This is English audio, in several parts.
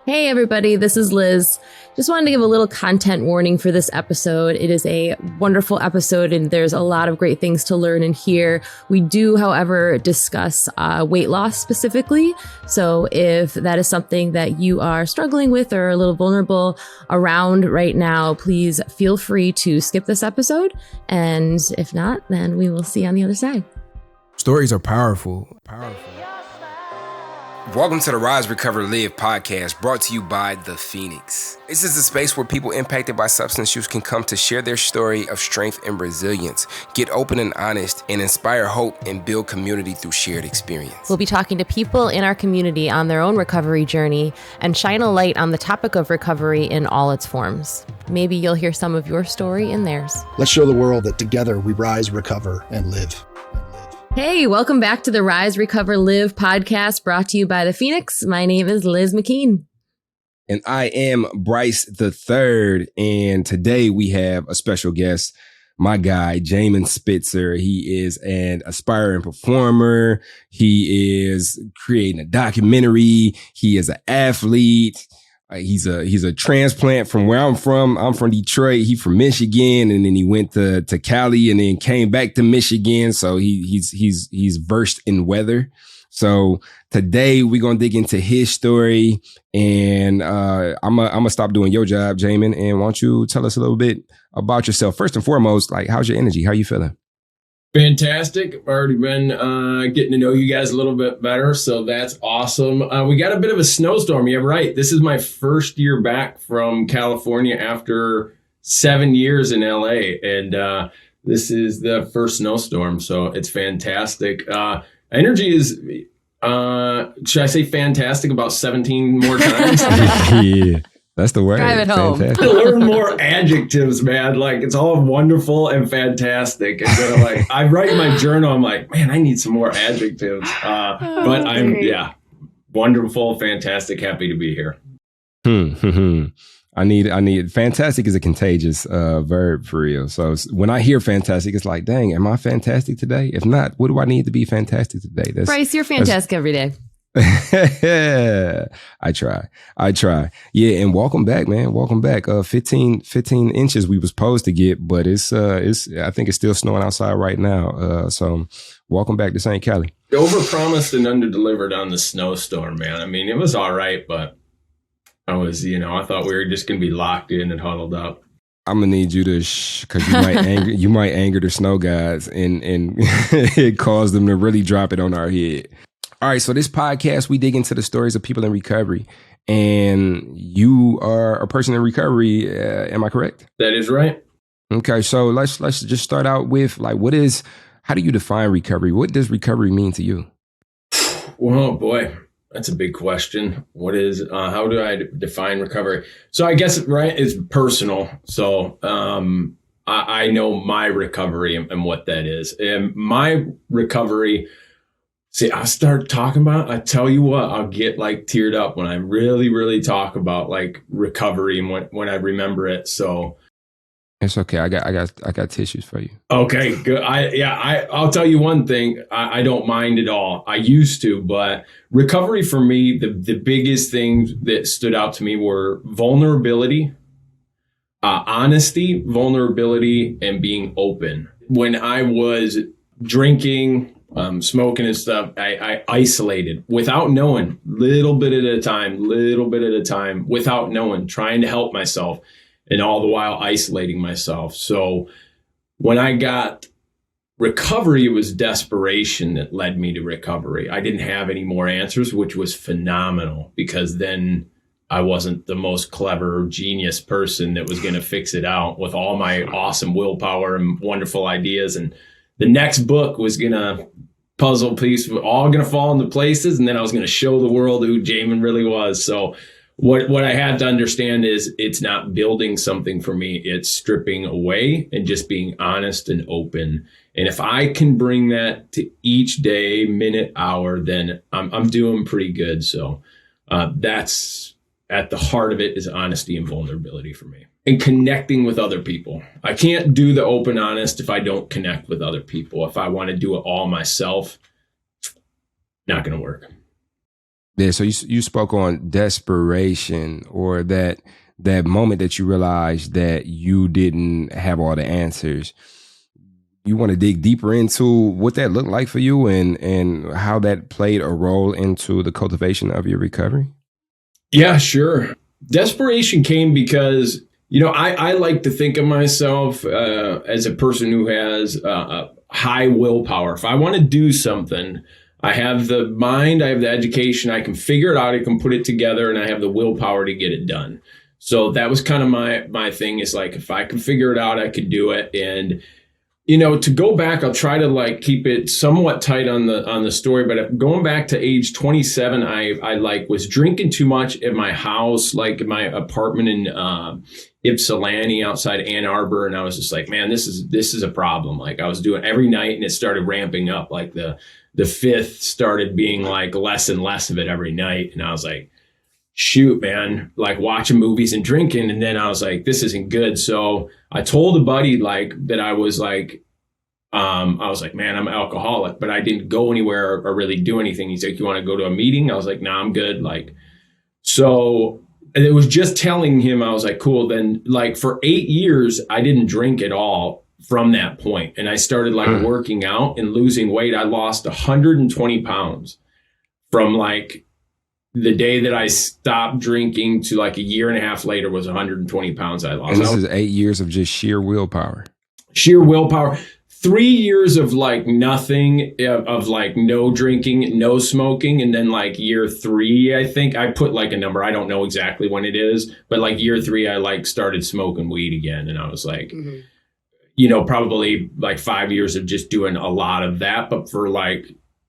Hey everybody, this is Liz. Just wanted to give a little content warning for this episode. It is a wonderful episode and there's a lot of great things to learn and hear. We do, however, discuss weight loss specifically. So if that is something that you are struggling with or a little vulnerable around right now, please feel free to skip this episode. And if not, then we will see you on the other side. Stories are powerful. Welcome to the Rise, Recover, Live podcast, brought to you by The Phoenix. This is a space where people impacted by substance use can come to share their story of strength and resilience, get open and honest, and inspire hope and build community through shared experience. We'll be talking to people in our community on their own recovery journey and shine a light on the topic of recovery in all its forms. Maybe you'll hear some of your story in theirs. Let's show the world that together we rise, recover, and live. Hey, welcome back to the Rise, Recover, Live podcast brought to you by The Phoenix. My name is Liz McKean. And I am Bryce the Third. And today we have a special guest, my guy, Jamen Spitzer. He is an aspiring performer. He is creating a documentary. He is an athlete. He's a transplant from where I'm from. I'm from Detroit. He's from Michigan, and then he went to Cali, and then came back to Michigan. So he's versed in weather. So today we're gonna dig into his story, and I'm gonna stop doing your job, Jamen. And why don't you tell us a little bit about yourself first and foremost? Like, how's your energy? How you feeling? Fantastic. I've already been getting to know you guys a little bit better, so that's awesome. We got a bit of a snowstorm. Yeah, right. This is my first year back from California after 7 years in LA, and this is the first snowstorm, so it's fantastic. Energy is, should I say fantastic about 17 more times? Yeah. That's the word. Drive it home. To learn more adjectives, man. Like, it's all wonderful and fantastic. And then, like, I write in my journal, I'm like, man, I need some more adjectives. But I'm, wonderful, fantastic, happy to be here. I need fantastic is a contagious verb for real. So when I hear fantastic, it's like, dang, am I fantastic today? If not, what do I need to be fantastic today? Bryce, you're fantastic every day. I try. Yeah, and welcome back, man. Welcome back. 15 inches we was supposed to get, but it's I think it's still snowing outside right now. So welcome back to St. Cali. Overpromised and underdelivered on the snowstorm, man. I mean, it was all right, but I was, I thought we were just gonna be locked in and huddled up. I'm gonna need you to because you might anger the snow gods and it cause them to really drop it on our head. All right, so this podcast, we dig into the stories of people in recovery, and you are a person in recovery. Am I correct? That is right. Okay, so let's just start out with, like, how do you define recovery? What does recovery mean to you? Well, boy, that's a big question. How do I define recovery? So I guess, right, it's personal. So I know my recovery and what that is. And my recovery, see, I start talking about, I tell you what, I'll get like teared up when I really, really talk about like recovery and when I remember it. So it's okay. I got tissues for you. Okay, good. I'll tell you one thing. I don't mind at all. I used to, but recovery for me, the biggest things that stood out to me were vulnerability, honesty, vulnerability, and being open. When I was drinking, smoking and stuff, I isolated without knowing, little bit at a time, without knowing, trying to help myself, and all the while isolating myself. So when I got recovery, it was desperation that led me to recovery. I didn't have any more answers, which was phenomenal, because then I wasn't the most clever genius person that was going to fix it out with all my awesome willpower and wonderful ideas. And the next book was going to puzzle piece, all going to fall into places. And then I was going to show the world who Jamen really was. So what I had to understand is it's not building something for me. It's stripping away and just being honest and open. And if I can bring that to each day, minute, hour, then I'm doing pretty good. So that's at the heart of it, is honesty and vulnerability for me. And connecting with other people. I can't do the open honest if I don't connect with other people. If I want to do it all myself, not going to work. Yeah, so you spoke on desperation, or that moment that you realized that you didn't have all the answers. You want to dig deeper into what that looked like for you and how that played a role into the cultivation of your recovery? Yeah, sure. Desperation came because, I like to think of myself as a person who has high willpower. If I want to do something, I have the mind, I have the education, I can figure it out, I can put it together, and I have the willpower to get it done. So that was kind of my thing, is like, if I can figure it out, I could do it. And, to go back, I'll try to keep it somewhat tight on the story, but going back to age 27, I was drinking too much at my house, like in my apartment in Ypsilanti outside Ann Arbor. And I was just like, man, this is a problem. Like, I was doing every night, and it started ramping up. Like the fifth started being like less and less of it every night. And I was like, shoot, man, like watching movies and drinking. And then I was like, this isn't good. So I told a buddy that I was like, man, I'm an alcoholic, but I didn't go anywhere or really do anything. He's like, you want to go to a meeting? I was like, nah, I'm good. So and it was just telling him, I was like, cool. Then for 8 years, I didn't drink at all from that point. And I started working out and losing weight. I lost 120 pounds from the day that I stopped drinking to a year and a half later was 120 pounds I lost. And this is 8 years of just sheer willpower. Sheer willpower. 3 years of nothing, of no drinking, no smoking. And then year 3, I think I put a number. I don't know exactly when it is, but year 3, I started smoking weed again. And I was probably 5 years of just doing a lot of that. But for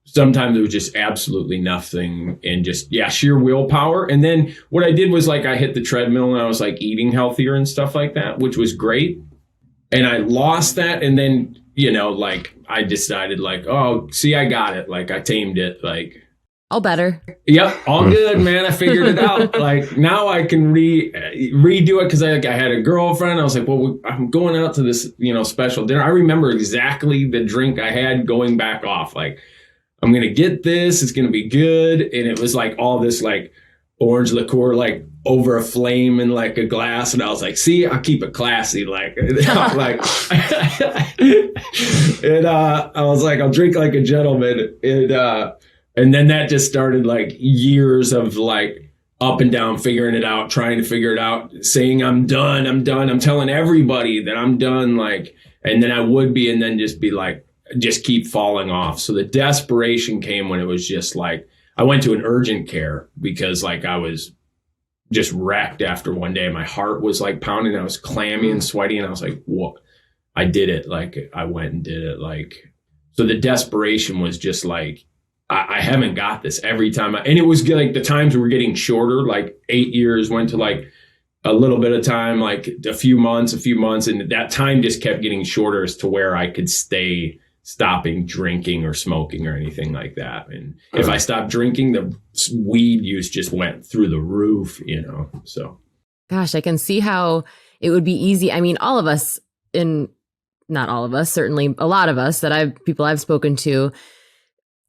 sometimes it was just absolutely nothing, and just, sheer willpower. And then what I did was I hit the treadmill, and I was eating healthier and stuff like that, which was great. And I lost that. And then, I decided oh, see, I got it. I tamed it. All better. Yep. All good, man. I figured it out. Now I can redo it. Cause I had a girlfriend. I was like, well, I'm going out to this, special dinner. I remember exactly the drink I had going back off. I'm going to get this. It's going to be good. And it was all this orange liqueur, over a flame in a glass. And I was like, see, I'll keep it classy. And I was like, I'll drink like a gentleman. And then that just started years of up and down, figuring it out, trying to figure it out, saying, I'm done. I'm telling everybody that I'm done. And then I would be, and then just be just keep falling off. So the desperation came when it was just I went to an urgent care because I was just wrecked after one day. My heart was pounding. I was clammy and sweaty. And I was like, what? I did it. I went and did it. So the desperation was just I haven't got this every time. And it was the times were getting shorter, 8 years went to a little bit of time, a few months. And that time just kept getting shorter as to where I could stay stopping drinking or smoking or anything like that. And if I stopped drinking, the weed use just went through the roof, so. Gosh, I can see how it would be easy. I mean, all of us, not all of us, certainly a lot of us people I've spoken to,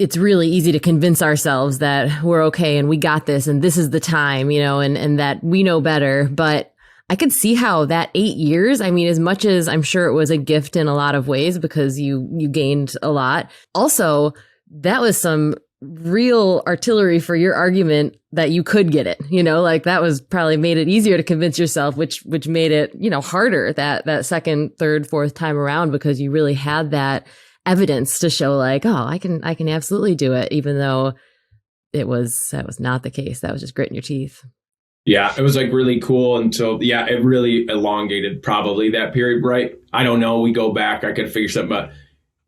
it's really easy to convince ourselves that we're okay and we got this and this is the time, and that we know better. But I could see how that 8 years, I mean, as much as I'm sure it was a gift in a lot of ways because you gained a lot. Also, that was some real artillery for your argument that you could get it, that was probably made it easier to convince yourself, which made it, harder that second, third, fourth time around, because you really had that evidence to show oh, I can absolutely do it, even though that was not the case. That was just gritting your teeth. Yeah, it was really cool until, it really elongated probably that period, right? I don't know. We go back, I could figure something out.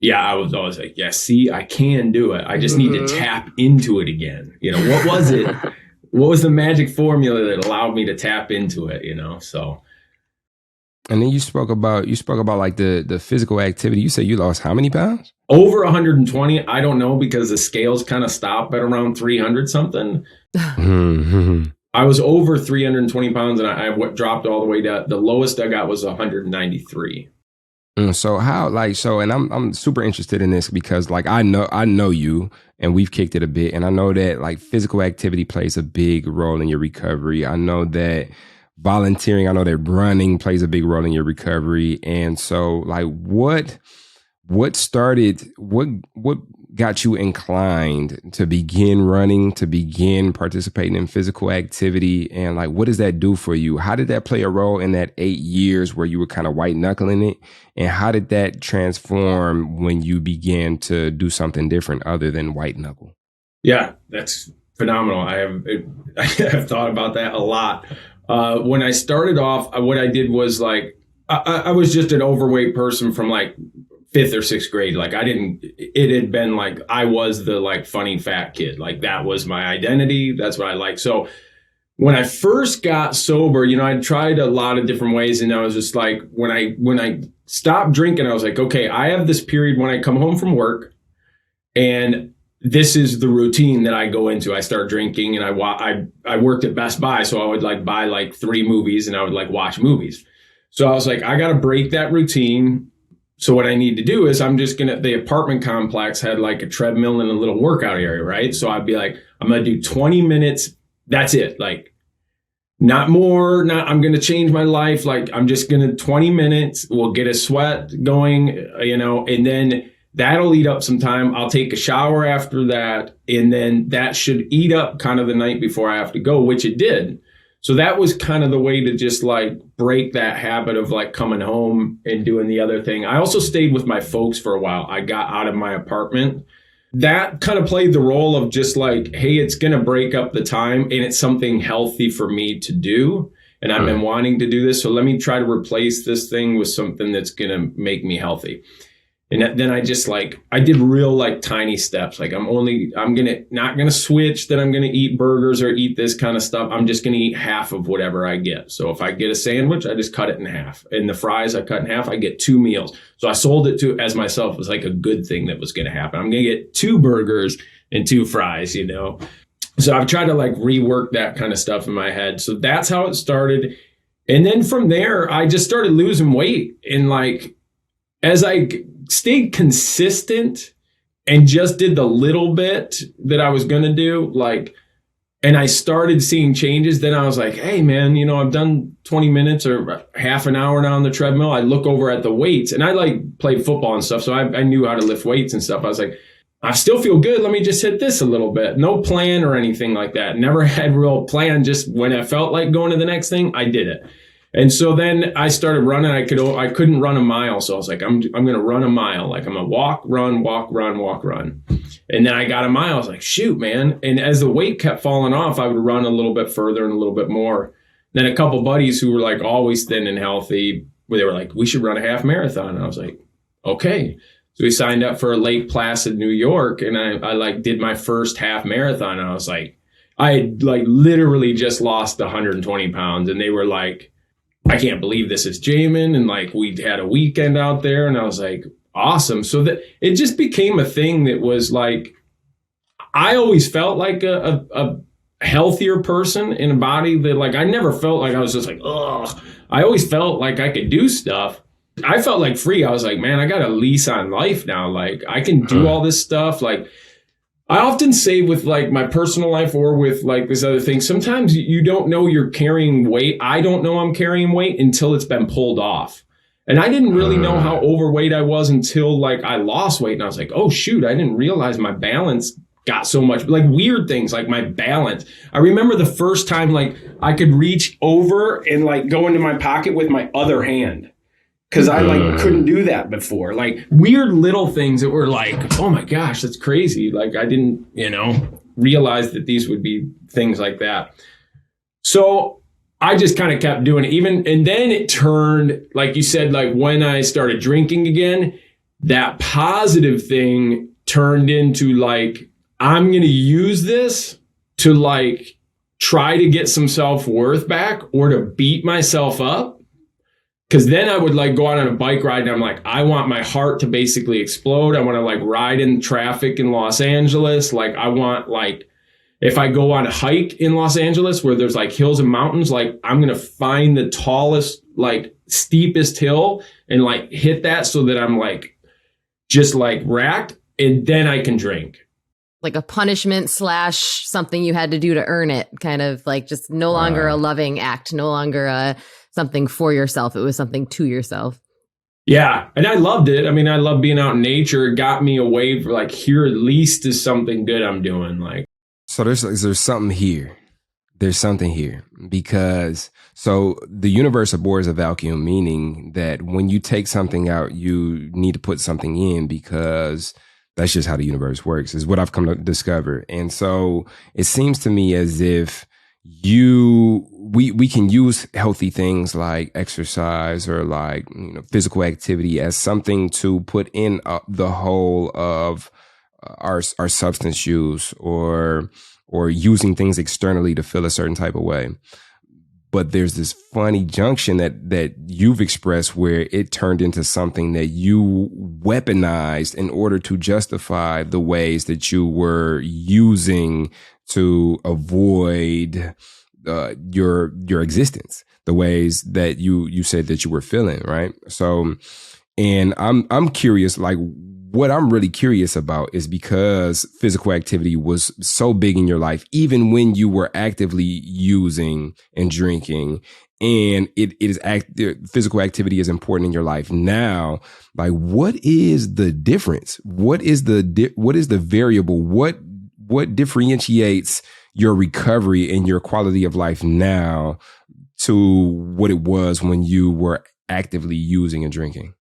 Yeah, I was always see, I can do it. I just need to tap into it again. What was it? What was the magic formula that allowed me to tap into it, so. And then you spoke about the physical activity. You said you lost how many pounds? Over 120. I don't know, because the scales kind of stop at around 300 something. I was over 320 pounds, and I dropped all the way down. The lowest I got was 193. So how, and I'm super interested in this because like I know you and we've kicked it a bit, and I know that like physical activity plays a big role in your recovery. I know that volunteering, I know that running plays a big role in your recovery. And so like what got you inclined to begin running, to begin participating in physical activity? And like, what does that do for you? How did that play a role in that 8 years where you were kind of white knuckling it? And how did that transform when you began to do something different other than white knuckle? Yeah, that's phenomenal. I have thought about that a lot. When I started off, what I did was like, I was just an overweight person from like 5th or 6th grade. Like it had been like, I was the like funny fat kid. Like that was my identity. That's what I liked. So when I first got sober, I tried a lot of different ways. And I was just like, when I stopped drinking, I was like, okay, I have this period when I come home from work and this is the routine that I go into. I start drinking and I worked at Best Buy. So I would like buy like 3 movies and I would like watch movies. So I was like, I got to break that routine. So what I need to do is the apartment complex had like a treadmill and a little workout area, right? So I'd be like, I'm going to do 20 minutes. That's it. Like not more, I'm going to change my life. Like I'm just going to 20 minutes. We'll get a sweat going, and then that'll eat up some time. I'll take a shower after that. And then that should eat up kind of the night before I have to go, which it did. So that was kind of the way to just like break that habit of like coming home and doing the other thing. I also stayed with my folks for a while. I got out of my apartment. That kind of played the role of just like, hey, it's going to break up the time and it's something healthy for me to do. And I've been wanting to do this. So let me try to replace this thing with something that's going to make me healthy. And then I did real like tiny steps. Like not going to switch that I'm going to eat burgers or eat this kind of stuff. I'm just going to eat half of whatever I get. So if I get a sandwich, I just cut it in half. And the fries I cut in half, I get 2 meals. So I sold it to as myself as like a good thing that was going to happen. I'm going to get 2 burgers and 2 fries, So I've tried to like rework that kind of stuff in my head. So that's how it started. And then from there, I just started losing weight. And like, as I stayed consistent and just did the little bit that I was going to do, like, and I started seeing changes, then I was like, hey man, I've done 20 minutes or half an hour now on the treadmill. I look over at the weights and I like played football and stuff. So I knew how to lift weights and stuff. I was like, I still feel good. Let me just hit this a little bit. No plan or anything like that. Never had real plan. Just when I felt like going to the next thing, I did it. And so then I started running. I couldn't run a mile. So I was like, I'm going to run a mile. Like I'm going to walk, run, walk, run, walk, run. And then I got a mile. I was like, shoot, man. And as the weight kept falling off, I would run a little bit further and a little bit more. Then a couple buddies who were like always thin and healthy, they were like, we should run a half marathon. And I was like, okay. So we signed up for Lake Placid, New York. And I like did my first half marathon. And I was like, I had like literally just lost 120 pounds. And they were like, I can't believe this is Jamen. And like, we had a weekend out there and I was like, awesome. So that it just became a thing that was like, I always felt like a healthier person in a body that like, I never felt like I was just like, ugh. I always felt like I could do stuff. I felt like free. I was like, man, I got a lease on life now. Like I can do all this stuff. Like I often say with like my personal life or with like this other thing, sometimes you don't know you're carrying weight. I don't know I'm carrying weight until it's been pulled off. And I didn't really know how overweight I was until like I lost weight. And I was like, oh shoot, I didn't realize my balance got so much, like weird things like my balance. I remember the first time like I could reach over and like go into my pocket with my other hand. Cause I like couldn't do that before. Like weird little things that were like, oh my gosh, that's crazy. Like I didn't, realize that these would be things like that. So I just kind of kept doing it and then it turned, like you said, like when I started drinking again, that positive thing turned into like, I'm going to use this to like try to get some self-worth back or to beat myself up. Cause then I would like go out on a bike ride and I'm like, I want my heart to basically explode. I want to like ride in traffic in Los Angeles. Like I want like if I go on a hike in Los Angeles where there's like hills and mountains, like I'm going to find the tallest, like steepest hill and like hit that so that I'm like just like racked, and then I can drink. Like a punishment / something you had to do to earn it, kind of like just no longer a loving act, no longer something for yourself. It was something to yourself. Yeah. And I loved it. I mean, I love being out in nature. It got me away for like, here at least is something good I'm doing. Like, So there's something here. There's something here because so the universe abhors a vacuum, meaning that when you take something out, you need to put something in because that's just how the universe works, is what I've come to discover. And so it seems to me as if we can use healthy things like exercise or like, you know, physical activity as something to put in the whole of our substance use or using things externally to feel a certain type of way. But there's this funny junction that you've expressed where it turned into something that you weaponized in order to justify the ways that you were using to avoid your existence, the ways that you said that you were feeling, right? So, and I'm curious, like, what I'm really curious about is because physical activity was so big in your life, even when you were actively using and drinking, and physical activity is important in your life now. Like, what is the difference? What is the variable? What differentiates your recovery and your quality of life now to what it was when you were actively using and drinking?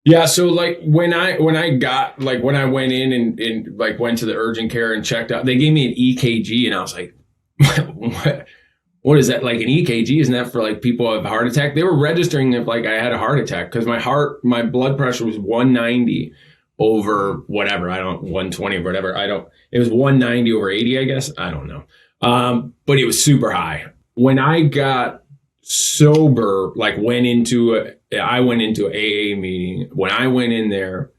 Yeah, so like when I went in and like went to the urgent care and checked out, they gave me an EKG and I was like, what is that? Like an EKG? Isn't that for like people who have a heart attack? They were registering if like I had a heart attack because my blood pressure was 190 over whatever. 120 or whatever. It was 190 over 80, I guess. I don't know. But it was super high. When I got sober, like I went into an AA meeting. When I went in there,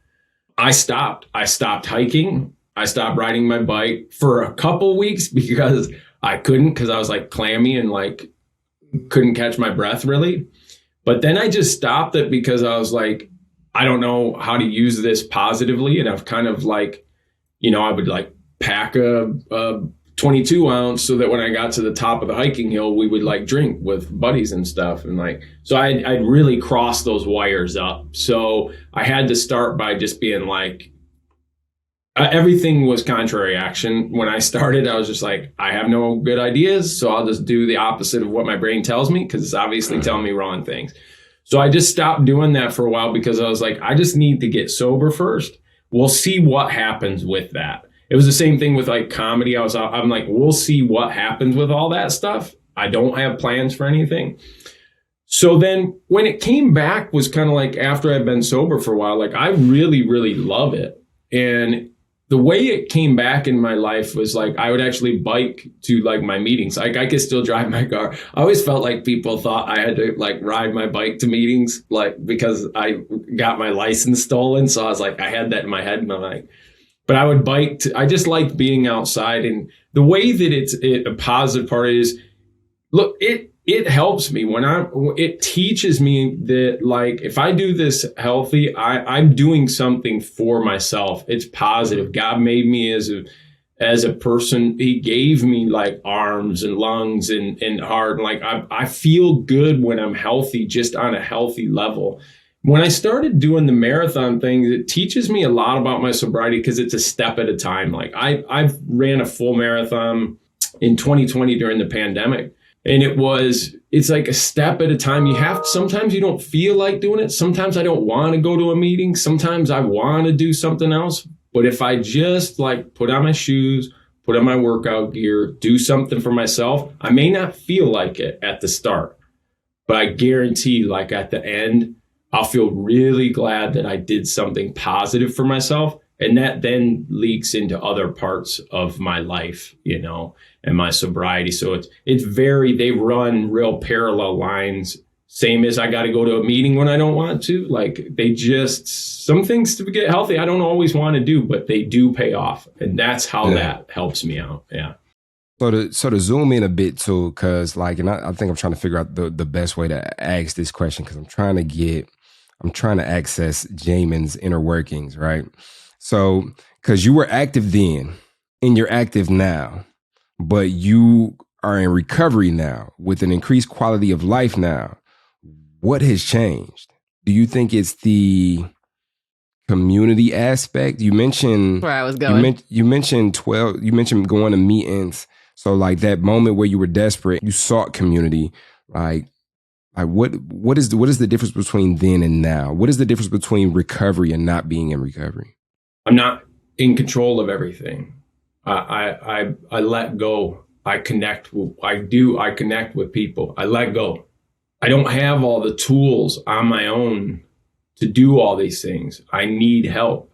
I stopped hiking. I stopped riding my bike for a couple weeks because I couldn't, because I was like clammy and like couldn't catch my breath really. But then I just stopped it because I was like, I don't know how to use this positively. And I've kind of like, you know, I would like pack a 22 ounce so that when I got to the top of the hiking hill, we would like drink with buddies and stuff. And like, so I'd really crossed those wires up. So I had to start by just being like, everything was contrary action. When I started, I was just like, I have no good ideas. So I'll just do the opposite of what my brain tells me, because it's obviously telling me wrong things. So I just stopped doing that for a while because I was like, I just need to get sober first. We'll see what happens with that. It was the same thing with like comedy. I'm like, we'll see what happens with all that stuff. I don't have plans for anything. So then when it came back was kind of like after I've been sober for a while, like I really, really love it. And the way it came back in my life was like, I would actually bike to like my meetings. Like I could still drive my car. I always felt like people thought I had to like ride my bike to meetings, like because I got my license stolen. So I was like, I had that in my head and I'm like, but I would bike. I just like being outside. And the way that a positive part is, look, it helps me it teaches me that like, if I do this healthy, I'm doing something for myself. It's positive. God made me as a person. He gave me like arms and lungs and heart. And like, I feel good when I'm healthy, just on a healthy level. When I started doing the marathon thing, it teaches me a lot about my sobriety because it's a step at a time. Like I've ran a full marathon in 2020 during the pandemic. And it's like a step at a time. Sometimes you don't feel like doing it. Sometimes I don't want to go to a meeting. Sometimes I want to do something else. But if I just like put on my shoes, put on my workout gear, do something for myself, I may not feel like it at the start, but I guarantee like at the end, I'll feel really glad that I did something positive for myself. And that then leaks into other parts of my life, you know, and my sobriety. So they run real parallel lines. Same as I got to go to a meeting when I don't want to. Like some things to get healthy, I don't always want to do, but they do pay off. And that's how that helps me out. Yeah. So to zoom in a bit too, because like, and I think I'm trying to figure out the best way to ask this question, because I'm trying to access Jamin's inner workings, right? So, because you were active then and you're active now, but you are in recovery now with an increased quality of life now. What has changed? Do you think it's the community aspect? You mentioned Where I was going. You mentioned going to meetings. So like that moment where you were desperate, you sought community. Like what is the difference between then and now? What is the difference between recovery and not being in recovery? I'm not in control of everything. I let go. I connect with people. I let go. I don't have all the tools on my own to do all these things. I need help.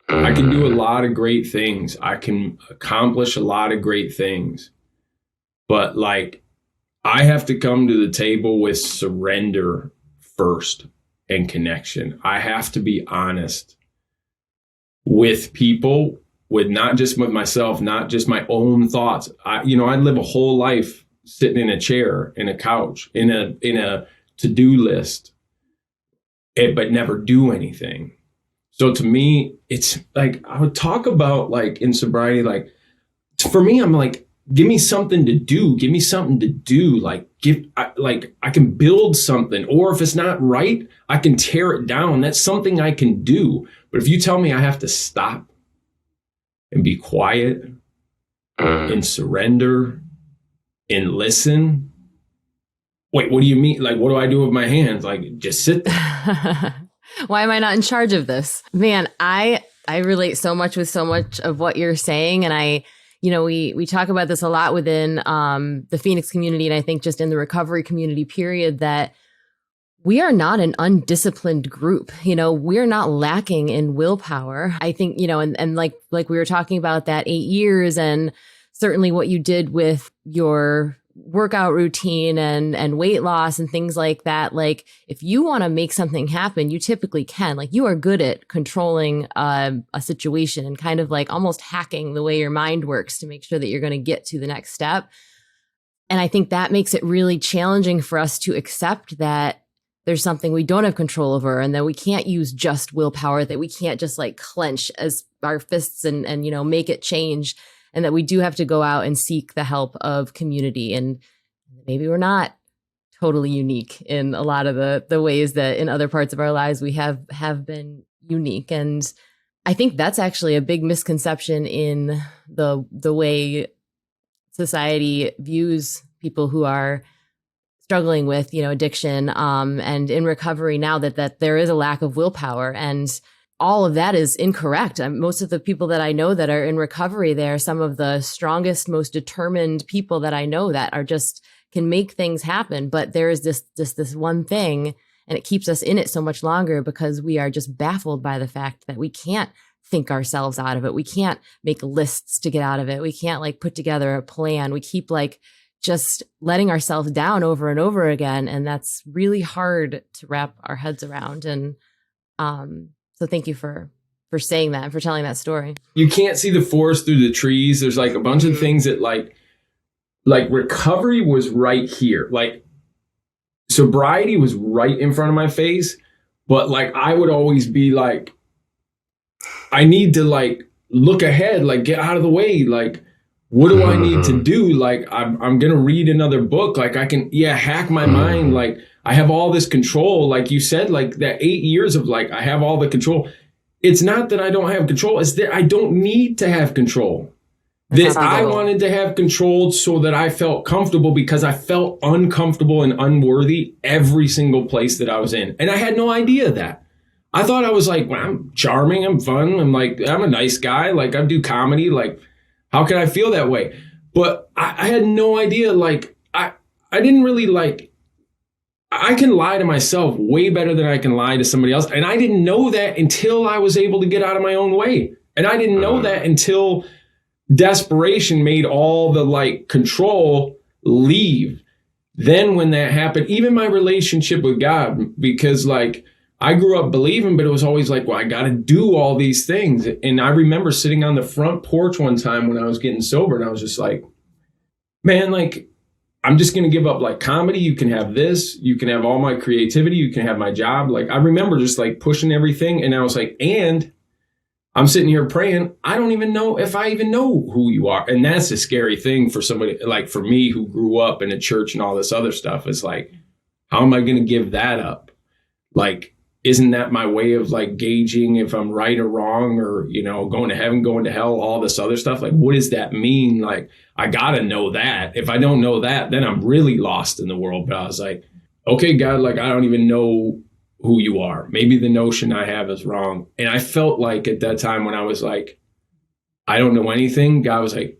I can do a lot of great things. I can accomplish a lot of great things. But like, I have to come to the table with surrender first and connection. I have to be honest with people, with not just with myself, not just my own thoughts. I live a whole life sitting in a chair, in a couch, in a to-do list, but never do anything. So to me, it's like, I would talk about like in sobriety, like for me, I'm like, give me something to do. Give me something to do. Like I can build something, or if it's not right, I can tear it down. That's something I can do. But if you tell me I have to stop and be quiet and surrender and listen, wait, what do you mean? Like, what do I do with my hands? Like, just sit there. Why am I not in charge of this? Man, I relate so much with so much of what you're saying. And we talk about this a lot within the Phoenix community. And I think just in the recovery community period, that we are not an undisciplined group. We're not lacking in willpower. I think, and like we were talking about that 8 years, and certainly what you did with your workout routine and weight loss and things like that. Like, if you want to make something happen, you typically can. Like, you are good at controlling a situation and kind of like almost hacking the way your mind works to make sure that you're going to get to the next step. And I think that makes it really challenging for us to accept that there's something we don't have control over, and that we can't use just willpower, that we can't just like clench as our fists and make it change. And that we do have to go out and seek the help of community. And maybe we're not totally unique in a lot of the ways that in other parts of our lives we have been unique. And I think that's actually a big misconception in the way society views people who are struggling with, addiction, and in recovery now, that there is a lack of willpower. And all of that is incorrect. Most of the people that I know that are in recovery, they're some of the strongest, most determined people that I know that are just can make things happen. But there is this one thing, and it keeps us in it so much longer because we are just baffled by the fact that we can't think ourselves out of it. We can't make lists to get out of it. We can't like put together a plan. We keep like just letting ourselves down over and over again. And that's really hard to wrap our heads around. And, so thank you for saying that and for telling that story. You can't see the forest through the trees. There's like a bunch of things that like recovery was right here. Like sobriety was right in front of my face. But like, I would always be like, I need to like look ahead, like get out of the way. Like, what do I need to do? Like, I'm going to read another book. Like I can, hack my mind. Like, I have all this control. Like you said, like that 8 years of like, I have all the control. It's not that I don't have control. It's that I don't need to have control. That I wanted to have control so that I felt comfortable, because I felt uncomfortable and unworthy every single place that I was in. And I had no idea that. I thought I was like, well, I'm charming. I'm fun. I'm a nice guy. Like I do comedy. Like, how can I feel that way? But I had no idea. Like I didn't really like, I can lie to myself way better than I can lie to somebody else. And I didn't know that until I was able to get out of my own way. And I didn't know that until desperation made all the like control leave. Then when that happened, even my relationship with God, because like I grew up believing, but it was always like, well, I got to do all these things. And I remember sitting on the front porch one time when I was getting sober, and I was just like, man, like, I'm just going to give up like comedy. You can have this. You can have all my creativity. You can have my job. Like, I remember just like pushing everything. And I was like, and I'm sitting here praying. I don't even know if I even know who you are. And that's a scary thing for somebody like for me who grew up in a church and all this other stuff. It's like, how am I going to give that up? Like, isn't that my way of like gauging if I'm right or wrong, or, you know, going to heaven, going to hell, all this other stuff? Like, what does that mean? Like, I got to know that. If I don't know that, then I'm really lost in the world. But I was like, okay, God, like, I don't even know who you are. Maybe the notion I have is wrong. And I felt like at that time when I was like, I don't know anything, God was like,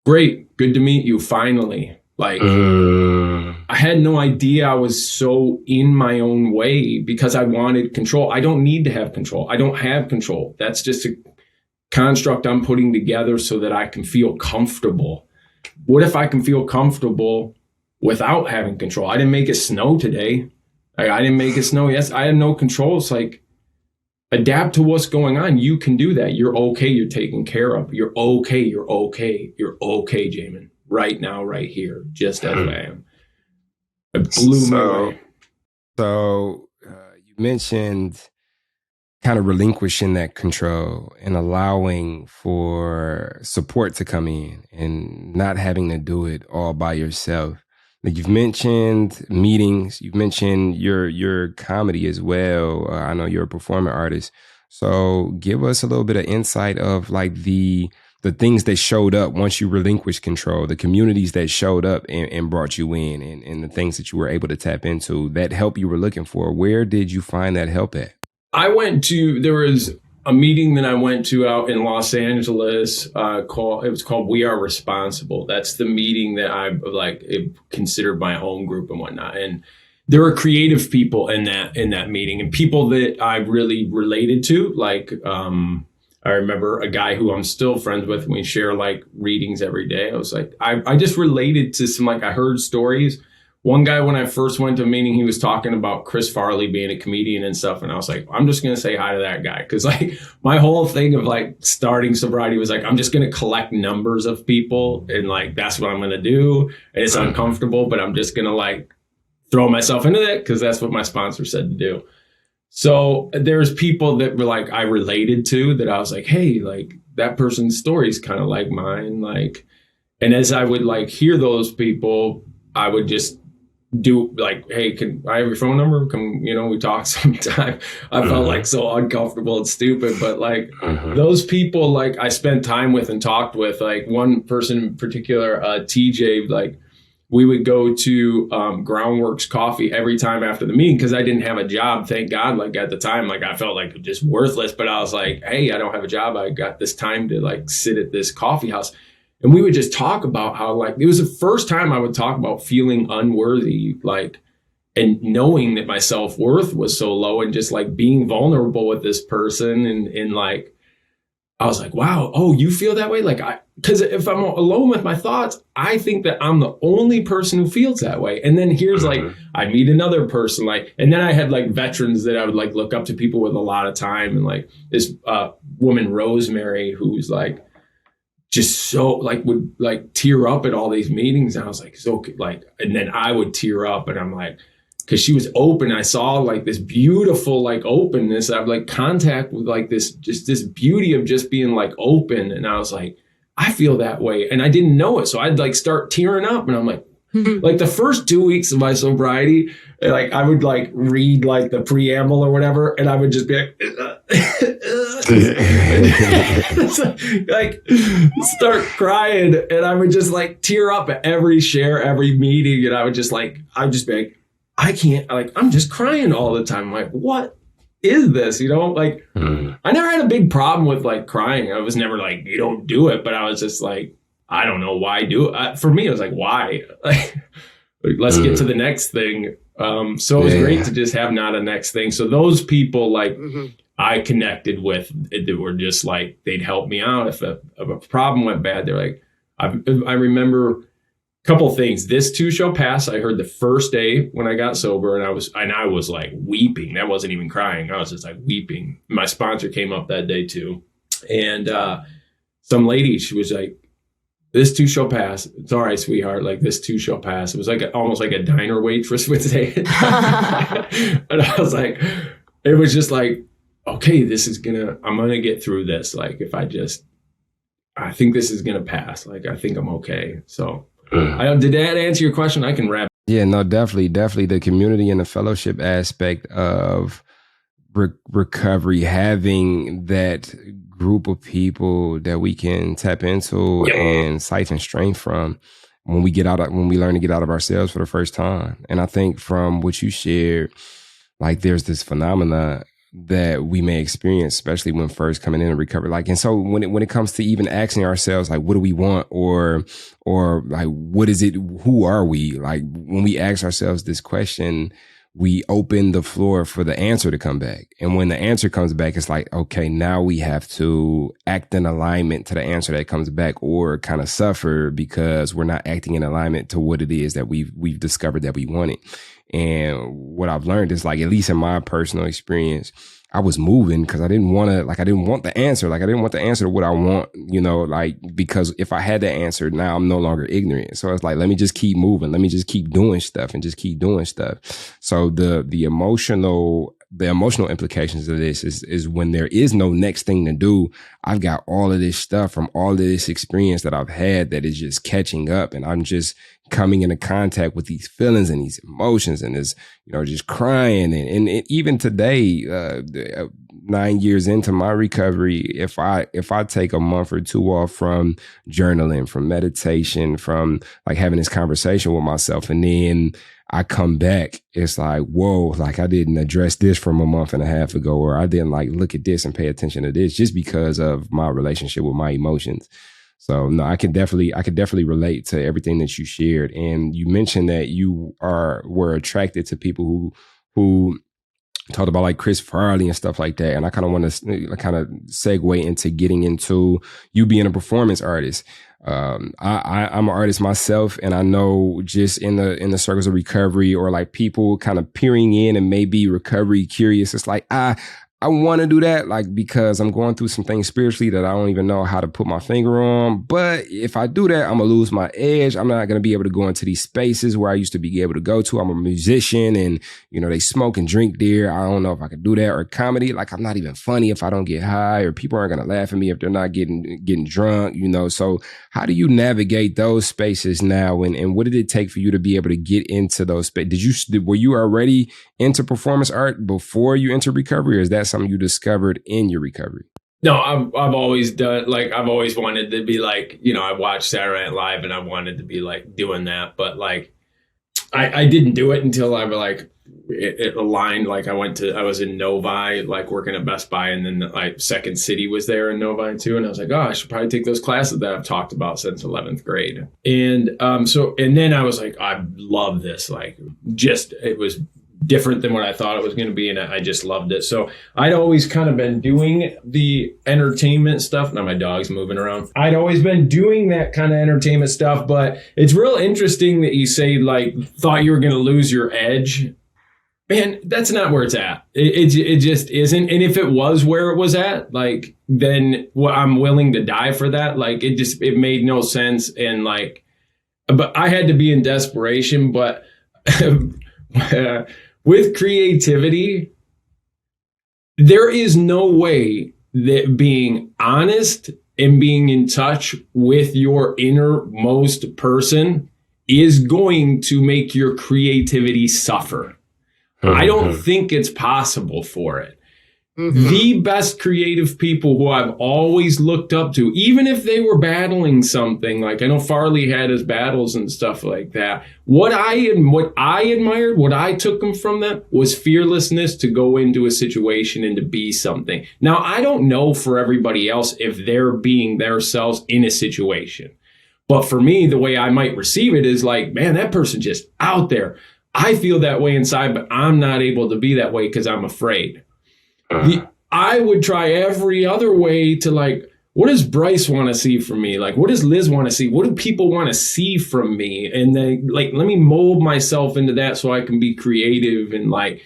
great, good to meet you finally. Like, I had no idea I was so in my own way because I wanted control. I don't need to have control. I don't have control. That's just a construct I'm putting together so that I can feel comfortable. What if I can feel comfortable without having control? I didn't make it snow today. I didn't make it snow. Yes, I had no control. It's like, adapt to what's going on. You can do that. You're okay. You're taken care of. You're okay. You're okay. You're okay, Jamen. Right now, right here, just as I am. It blew me away. So you mentioned kind of relinquishing that control and allowing for support to come in and not having to do it all by yourself. Like, you've mentioned meetings, you've mentioned your comedy as well. I know you're a performing artist. So give us a little bit of insight of like the things that showed up once you relinquished control, the communities that showed up and brought you in, and the things that you were able to tap into, that help you were looking for. Where did you find that help at? There was a meeting that I went to out in Los Angeles it was called We Are Responsible. That's the meeting that I considered my home group and whatnot. And there were creative people in that meeting, and people that I really related to, like, I remember a guy who I'm still friends with, and we share like readings every day. I was like, I just related to some, like, I heard stories. One guy, when I first went to a meeting, he was talking about Chris Farley being a comedian and stuff. And I was like, I'm just going to say hi to that guy. Cause like my whole thing of like starting sobriety was like, I'm just going to collect numbers of people. And like, that's what I'm going to do. And it's uncomfortable, but I'm just going to like throw myself into that, cause that's what my sponsor said to do. So there's people that were like, I related to, that I was like, hey, like that person's story is kind of like mine. Like, and as I would like hear those people, I would just do like, hey, can I have your phone number? Come, we talk sometime. I felt like so uncomfortable and stupid, but like those people, like I spent time with and talked with, like one person in particular, TJ, like, we would go to Groundworks Coffee every time after the meeting because I didn't have a job. Thank God. Like at the time, like I felt like just worthless, but I was like, hey, I don't have a job. I got this time to like sit at this coffee house. And we would just talk about how like, it was the first time I would talk about feeling unworthy, like, and knowing that my self-worth was so low, and just like being vulnerable with this person. And like, I was like, wow, oh, you feel that way? Like, because if I'm alone with my thoughts, I think that I'm the only person who feels that way. And then here's like, I meet another person, like, and then I had like veterans that I would like look up to, people with a lot of time. And like this woman, Rosemary, who's like, just so like would like tear up at all these meetings. And I was like, so like, and then I would tear up, and I'm like, because she was open. I saw like this beautiful like openness. I have like contact with like this beauty of just being like open. And I was like, I feel that way. And I didn't know it. So I'd like start tearing up, and I'm like, like the first 2 weeks of my sobriety, like I would like read like the preamble or whatever, and I would just be like start crying, and I would just like tear up at every meeting, and I would just be like, I can't, like, I'm just crying all the time. I'm like, what is this? Like, I never had a big problem with like crying. I was never like, you don't do it. But I was just like, I don't know why do it. For me, it was like, why? Like, let's get to the next thing. So it was great to just have not a next thing. So those people, like, I connected with, that were just like, they'd help me out. If a problem went bad, they're like, I remember couple things. This too shall pass. I heard the first day when I got sober, and I was like weeping. That wasn't even crying. I was just like weeping. My sponsor came up that day too. And some lady, she was like, this too shall pass. It's all right, sweetheart. Like, this too shall pass. It was like almost like a diner waitress would say it. And I was like, it was just like, okay, I'm going to get through this. Like, I think this is going to pass. Like, I think I'm okay. So did that answer your question? I can wrap. Yeah, no, definitely the community and the fellowship aspect of recovery, having that group of people that we can tap into and siphon strength from when we learn to get out of ourselves for the first time. And I think from what you shared, like, there's this phenomena that we may experience, especially when first coming in and recover. Like, and so when it comes to even asking ourselves, like, what do we want, or like, what is it? Who are we? Like, when we ask ourselves this question, we open the floor for the answer to come back. And when the answer comes back, it's like, okay, now we have to act in alignment to the answer that comes back, or kind of suffer because we're not acting in alignment to what it is that we've discovered that we wanted. And what I've learned is, like, at least in my personal experience, I was moving because I didn't want the answer. Like, I didn't want the answer to what I want, like, because if I had the answer, now I'm no longer ignorant. So it's like, let me just keep moving. Let me just keep doing stuff and just keep doing stuff. So the emotional implications of this is when there is no next thing to do, I've got all of this stuff from all of this experience that I've had that is just catching up, and I'm just coming into contact with these feelings and these emotions, and this, just crying. And even today, 9 years into my recovery, if I take a month or two off from journaling, from meditation, from like having this conversation with myself, and then I come back, it's like, whoa, like, I didn't address this from a month and a half ago, or I didn't like look at this and pay attention to this, just because of my relationship with my emotions. So no, I can definitely relate to everything that you shared. And you mentioned that you were attracted to people who talked about, like, Chris Farley and stuff like that. And I kind of want to kind of segue into getting into you being a performance artist. I'm an artist myself, and I know just in the circles of recovery, or like people kind of peering in and maybe recovery curious, it's like, I want to do that, like, because I'm going through some things spiritually that I don't even know how to put my finger on. But if I do that, I'm going to lose my edge. I'm not going to be able to go into these spaces where I used to be able to go to. I'm a musician, and, they smoke and drink there. I don't know if I could do that. Or comedy, like, I'm not even funny if I don't get high, or people aren't going to laugh at me if they're not getting drunk, So how do you navigate those spaces now? And what did it take for you to be able to get into those spaces? Were you already into performance art before you entered recovery, or is that something you discovered in your recovery? No, I've always done, like, I've always wanted to be like, I watched Saturday Night Live, and I wanted to be like doing that, but like I didn't do it until I like it aligned. Like, I was in Novi, like working at Best Buy, and then like Second City was there in Novi too, and I was like, oh, I should probably take those classes that I've talked about since 11th grade. And and then I was like, I love this, like, just, it was different than what I thought it was going to be, and I just loved it. So I'd always kind of been doing the entertainment stuff. Now my dog's moving around. I'd always been doing that kind of entertainment stuff, but it's real interesting that you say, like, thought you were going to lose your edge. Man, that's not where it's at. It just isn't. And if it was where it was at, like, then I'm willing to die for that. Like, it made no sense. And like, but I had to be in desperation, but with creativity, there is no way that being honest and being in touch with your innermost person is going to make your creativity suffer. I don't think it's possible for it. Mm-hmm. The best creative people who I've always looked up to, even if they were battling something, like I know Farley had his battles and stuff like that. What I admired, what I took from them was fearlessness to go into a situation and to be something. Now, I don't know for everybody else if they're being themselves in a situation. But for me, the way I might receive it is like, man, that person just out there. I feel that way inside, but I'm not able to be that way because I'm afraid. I would try every other way to like, what does Bryce want to see from me? Like, what does Liz want to see? What do people want to see from me? And then like, let me mold myself into that so I can be creative and like,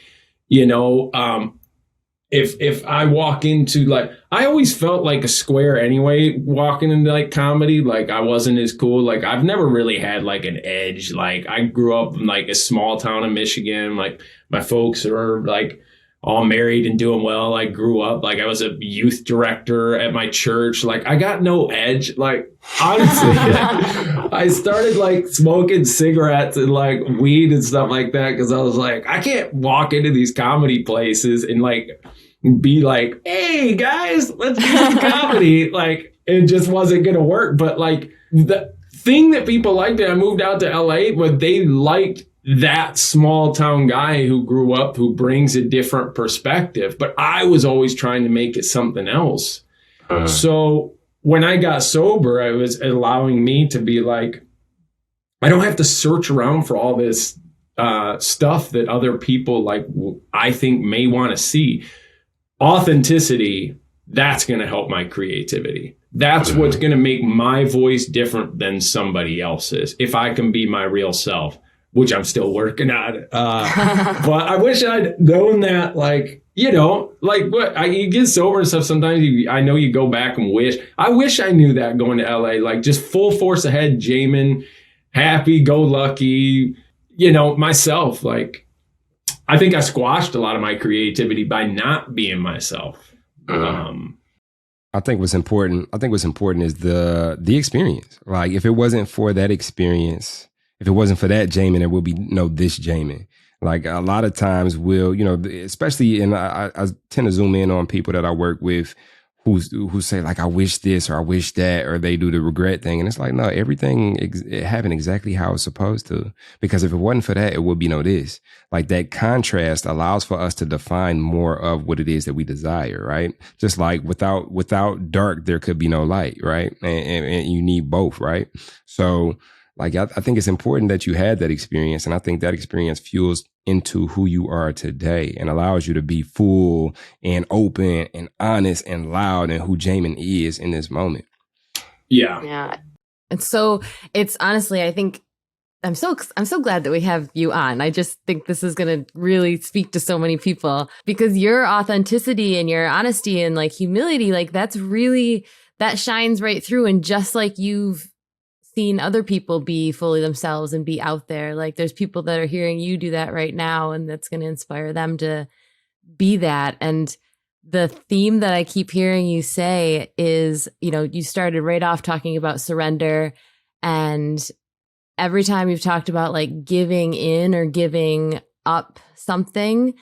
if I walk into like, I always felt like a square anyway, walking into like comedy, like I wasn't as cool. Like I've never really had like an edge. Like I grew up in like a small town in Michigan. Like my folks are like all married and doing well. I grew up like I was a youth director at my church. Like I got no edge. Like honestly, I started like smoking cigarettes and like weed and stuff like that because I was like, I can't walk into these comedy places and like be like, hey guys, let's do some comedy. Like it just wasn't gonna work. But like the thing that people liked that I moved out to LA, but they liked that small town guy who grew up, who brings a different perspective. But I was always trying to make it something else. So when I got sober, it was allowing me to be like, I don't have to search around for all this stuff that other people like I think may want to see. Authenticity, that's going to help my creativity. That's what's going to make my voice different than somebody else's. If I can be my real self, which I'm still working on. But I wish I'd known that, like, you know, like you get sober and stuff. Sometimes I know you go back and I wish I knew that going to LA, like just full force ahead, Jamen, happy, go lucky, you know, myself. Like, I think I squashed a lot of my creativity by not being myself. I think what's important is the experience. Like if it wasn't for that experience, if it wasn't for that Jamen, there will be no this Jamen. Like a lot of times we'll, you know, especially I tend to zoom in on people that I work with who say like, I wish this or I wish that, or they do the regret thing. And it's like, no, everything it happened exactly how it's supposed to. Because if it wasn't for that, it would be no this. Like that contrast allows for us to define more of what it is that we desire, right? Just like without dark, there could be no light, right? And you need both, right? So like, I think it's important that you had that experience. And I think that experience fuels into who you are today and allows you to be full and open and honest and loud and who Jamen is in this moment. Yeah. Yeah. And so it's honestly, I think I'm so glad that we have you on. I just think this is going to really speak to so many people because your authenticity and your honesty and like humility, like that shines right through. And just like you've seen other people be fully themselves and be out there, like there's people that are hearing you do that right now, and that's going to inspire them to be that. And the theme that I keep hearing you say is, you know, you started right off talking about surrender, and every time you've talked about like giving in or giving up something,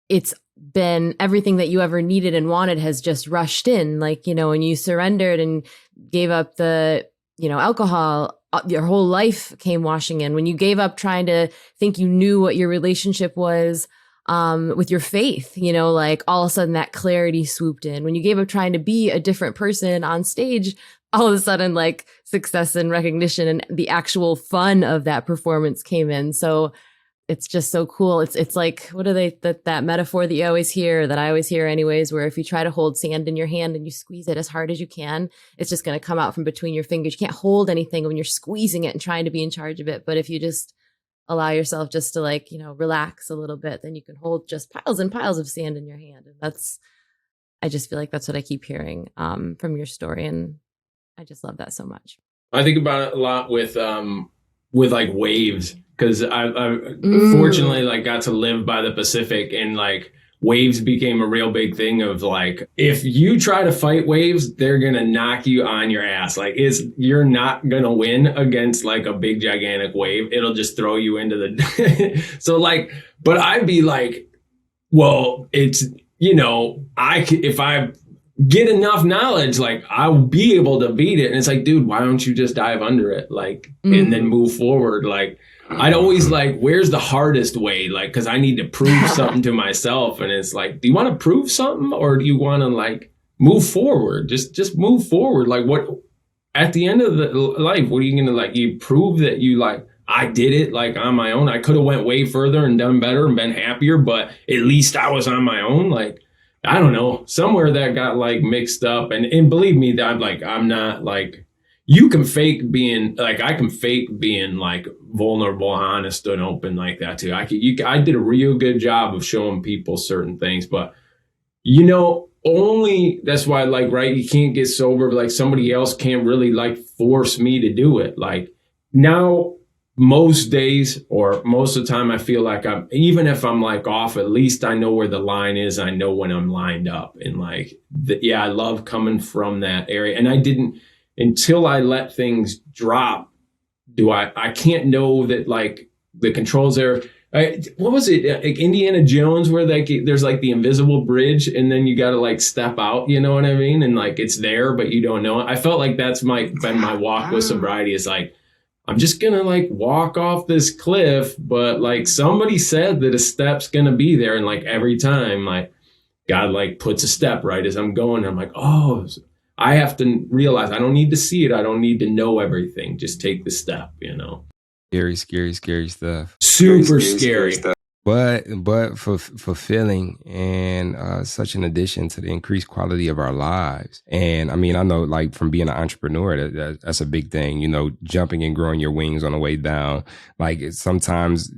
it's been everything that you ever needed and wanted has just rushed in. Like, you know, when you surrendered and gave up the, you know, alcohol, your whole life came washing in. When you gave up trying to think you knew what your relationship was with your faith, you know, like all of a sudden that clarity swooped in. When you gave up trying to be a different person on stage, all of a sudden like success and recognition and the actual fun of that performance came in. So it's just so cool. It's like, what are they, that metaphor that you always hear, that I always hear anyways, where if you try to hold sand in your hand and you squeeze it as hard as you can, it's just going to come out from between your fingers. You can't hold anything when you're squeezing it and trying to be in charge of it. But if you just allow yourself just to like, you know, relax a little bit, then you can hold just piles and piles of sand in your hand. And I just feel like that's what I keep hearing from your story. And I just love that so much. I think about it a lot with like waves. Because I fortunately like got to live by the Pacific, and like waves became a real big thing of like, if you try to fight waves, they're going to knock you on your ass. Like you're not going to win against like a big gigantic wave. It'll just throw you into the, so like, but I'd be like, well, it's, you know, if I get enough knowledge, like I'll be able to beat it. And it's like, dude, why don't you just dive under it? Like, and then move forward. Like, I'd always like, where's the hardest way? Like, because I need to prove something to myself. And it's like, do you want to prove something, or do you want to like move forward? Just move forward. Like, what at the end of the life, what are you going to like? You prove that you like, I did it like on my own. I could have went way further and done better and been happier, but at least I was on my own. Like, I don't know, somewhere that got like mixed up. And believe me, that I'm not like, you can fake being like, I can fake being like vulnerable, honest, and open like that too. I did a real good job of showing people certain things, but Only that's why, like, right, you can't get sober, but like somebody else can't really like force me to do it. Like now, most days or most of the time, I feel like even if I'm like off, at least I know where the line is. I know when I'm lined up, and like, I love coming from that area. And I didn't, until I let things drop, I can't know that like the controls there. What was it? Like Indiana Jones, where like there's like the invisible bridge, and then you got to like step out. You know what I mean? And like it's there, but you don't know it. I felt like that's been my walk with sobriety. Is like I'm just gonna like walk off this cliff, but like somebody said that a step's gonna be there, and like every time, like God like puts a step right as I'm going. I'm like, oh, I have to realize I don't need to see it. I don't need to know everything. Just take the step. Scary stuff. Super scary. But fulfilling and such an addition to the increased quality of our lives. And I mean, I know like from being an entrepreneur, that's a big thing, jumping and growing your wings on the way down. Like sometimes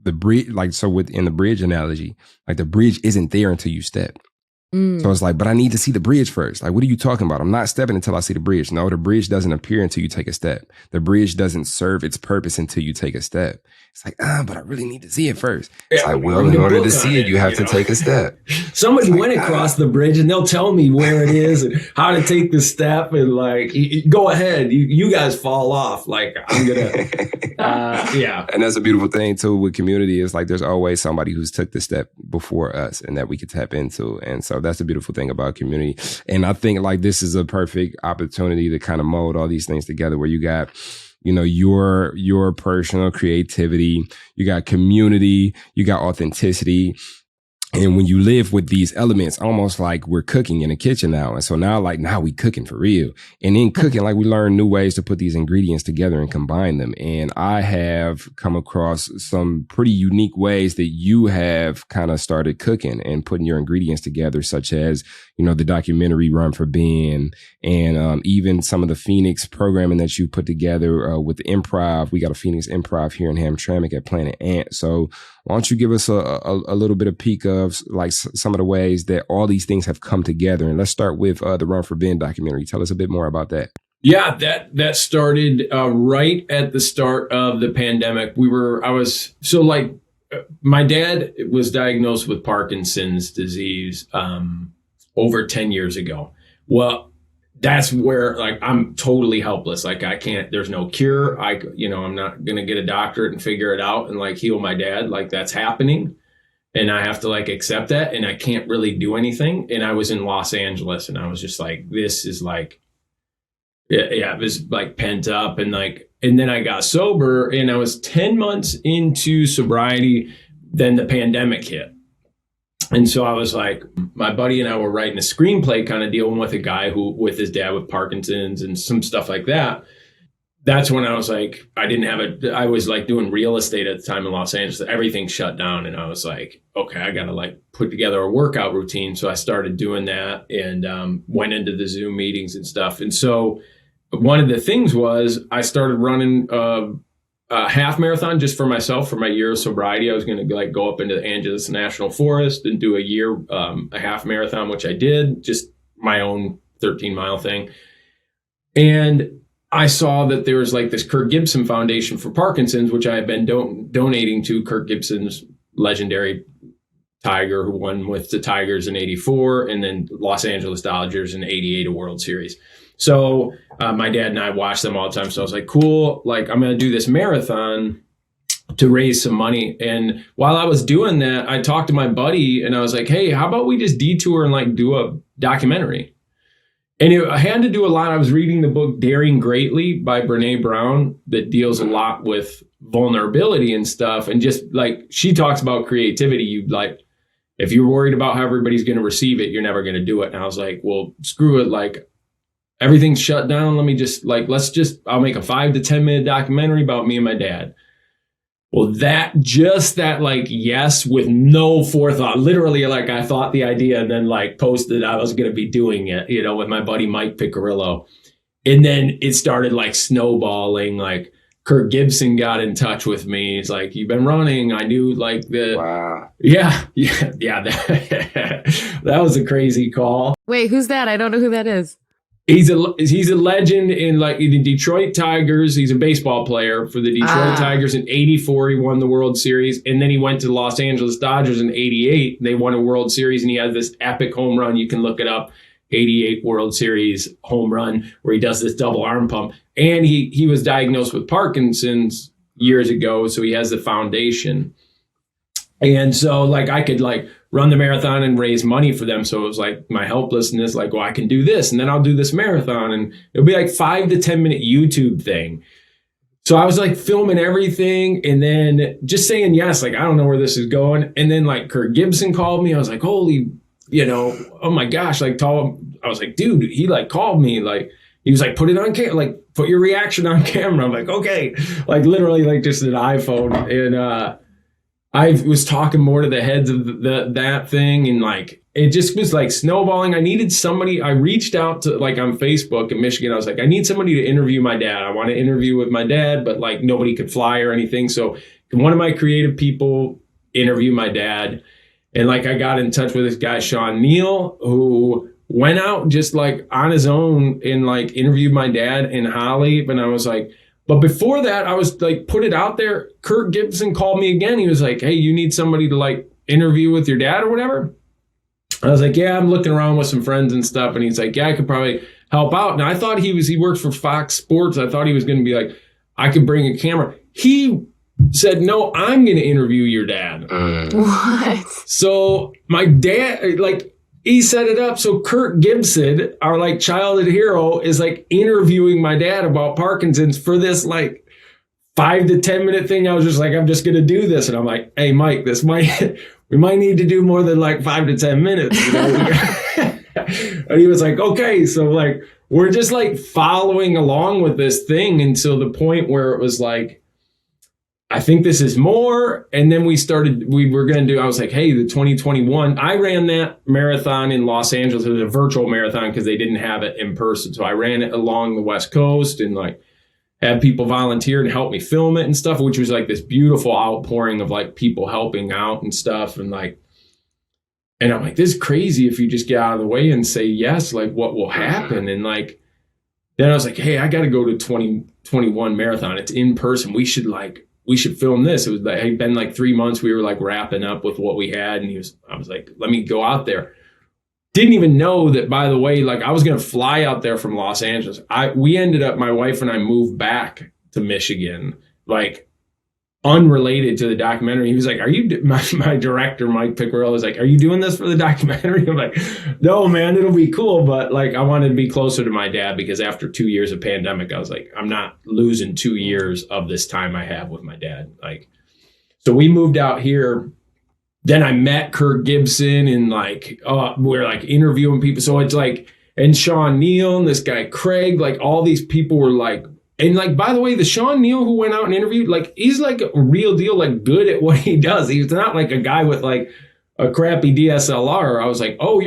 the bridge, like, so within the bridge analogy, like the bridge isn't there until you step. So it's like, but I need to see the bridge first. Like, what are you talking about? I'm not stepping until I see the bridge. No, the bridge doesn't appear until you take a step. The bridge doesn't serve its purpose until you take a step. It's like, but I really need to see it first. It's like, well, in order to see it, you have to take a step. Somebody went across the bridge and they'll tell me where it is and how to take the step, and like, go ahead. You guys fall off. Like, I'm going to, yeah. And that's a beautiful thing too with community. Is like, there's always somebody who's took the step before us and that we could tap into. And so that's the beautiful thing about community. And I think like this is a perfect opportunity to kind of mold all these things together, where you got, your personal creativity, you got community, you got authenticity. And when you live with these elements, almost like we're cooking in a kitchen now. And so now we cooking for real. And in cooking, like we learn new ways to put these ingredients together and combine them. And I have come across some pretty unique ways that you have kind of started cooking and putting your ingredients together, such as, the documentary Run for Ben, and even some of the Phoenix programming that you put together with the improv. We got a Phoenix improv here in Hamtramck at Planet Ant. So why don't you give us a little bit of peek of like some of the ways that all these things have come together? And let's start with the Run for Ben documentary. Tell us a bit more about that. Yeah, that started right at the start of the pandemic. My dad was diagnosed with Parkinson's disease over 10 years ago. Well, that's where like I'm totally helpless. Like I can't, there's no cure. I'm not going to get a doctorate and figure it out and like heal my dad. Like that's happening. And I have to like accept that. And I can't really do anything. And I was in Los Angeles and I was just like, this is like, it was like pent up. And then I got sober and I was 10 months into sobriety. Then the pandemic hit. And so I was like, my buddy and I were writing a screenplay kind of dealing with a guy with his dad with Parkinson's and some stuff like that. That's when I was like, I was like doing real estate at the time in Los Angeles. Everything shut down. And I was like, okay, I got to like put together a workout routine. So I started doing that and went into the Zoom meetings and stuff. And so one of the things was I started running a half marathon just for myself for my year of sobriety. I was going to like go up into the Angeles National Forest and do a half marathon, which I did, just my own 13-mile thing. And I saw that there was like this Kirk Gibson Foundation for Parkinson's, which I had been donating to. Kirk Gibson's legendary Tiger who won with the Tigers in '84 and then Los Angeles Dodgers in '88 a World Series. So my dad and I watched them all the time. So I was like, cool, like I'm going to do this marathon to raise some money. And while I was doing that, I talked to my buddy and I was like, hey, how about we just detour and like do a documentary? And I had to do a lot. I was reading the book Daring Greatly by Brene Brown that deals a lot with vulnerability and stuff. And just like she talks about creativity, you like, if you're worried about how everybody's going to receive it, you're never going to do it. And I was like, well, screw it. Like, everything's shut down. Let me just like, I'll make a 5 to 10 minute documentary about me and my dad. Well, that like, yes, with no forethought, literally like I thought the idea and then like posted I was going to be doing it, with my buddy, Mike Piccirillo. And then it started like snowballing, like Kurt Gibson got in touch with me. He's like, "You've been running." I knew like the Wow. yeah. That was a crazy call. Wait, who's that? I don't know who that is. He's a legend in like the Detroit Tigers. He's a baseball player for the Detroit Tigers. In '84, he won the World Series, and then he went to the Los Angeles Dodgers in '88. They won a World Series, and he had this epic home run. You can look it up. '88 World Series home run where he does this double arm pump. And he was diagnosed with Parkinson's years ago, so he has the foundation. And so like I could like run the marathon and raise money for them. So it was like my helplessness, like, well, I can do this and then I'll do this marathon. And it'll be like 5 to 10 minute YouTube thing. So I was like filming everything and then just saying yes, like, I don't know where this is going. And then like Kurt Gibson called me. I was like, holy, oh my gosh, like I was like, dude, he like called me, like, he was like, put it on camera, like put your reaction on camera. I'm like, okay, like literally like just an iPhone. And, I was talking more to the heads of that thing, and like it just was like snowballing. I needed somebody. I reached out to like on Facebook in Michigan. I was like, I need somebody to interview my dad. I want to interview with my dad, but like nobody could fly or anything. So one of my creative people interviewed my dad, and like I got in touch with this guy Sean Neal, who went out just like on his own and like interviewed my dad and Holly. But I was like. But before that, I was like, put it out there. Kurt Gibson called me again. He was like, hey, you need somebody to like interview with your dad or whatever. I was like, yeah, I'm looking around with some friends and stuff. And he's like, yeah, I could probably help out. And I thought he worked for Fox Sports. I thought he was going to be like, I could bring a camera. He said, no, I'm going to interview your dad. What? So my dad, like, he set it up. So Kurt Gibson, our like childhood hero, is like interviewing my dad about Parkinson's for this like 5 to 10 minute thing. I was just like, I'm just going to do this. And I'm like, hey, Mike, we might need to do more than like 5 to 10 minutes. And he was like, okay. So like, we're just like following along with this thing until the point where it was like, I think this is more. And then we were going to do, I was like, hey, the 2021, I ran that marathon in Los Angeles. It was a virtual marathon because they didn't have it in person. So I ran it along the West Coast and like had people volunteer and help me film it and stuff, which was like this beautiful outpouring of like people helping out and stuff. And like, and I'm like, this is crazy if you just get out of the way and say yes, like what will happen? And like, then I was like, hey, I got to go to 2021 marathon. It's in person. We should film this. It was like, it had been like 3 months. We were like wrapping up with what we had. And I was like, let me go out there. Didn't even know that, by the way, like I was going to fly out there from Los Angeles. We ended up, my wife and I moved back to Michigan, like unrelated to the documentary. He was like, my director, Mike Piccarello, was like, are you doing this for the documentary? I'm like, no, man, it'll be cool. But like, I wanted to be closer to my dad because after 2 years of pandemic, I was like, I'm not losing 2 years of this time I have with my dad. Like, so we moved out here. Then I met Kurt Gibson and like, we're like interviewing people. So it's like, and Sean Neal and this guy, Craig, like all these people were like, and like, by the way, the Sean Neal who went out and interviewed, like, he's like a real deal, like good at what he does. He's not like a guy with like a crappy DSLR. I was like, oh,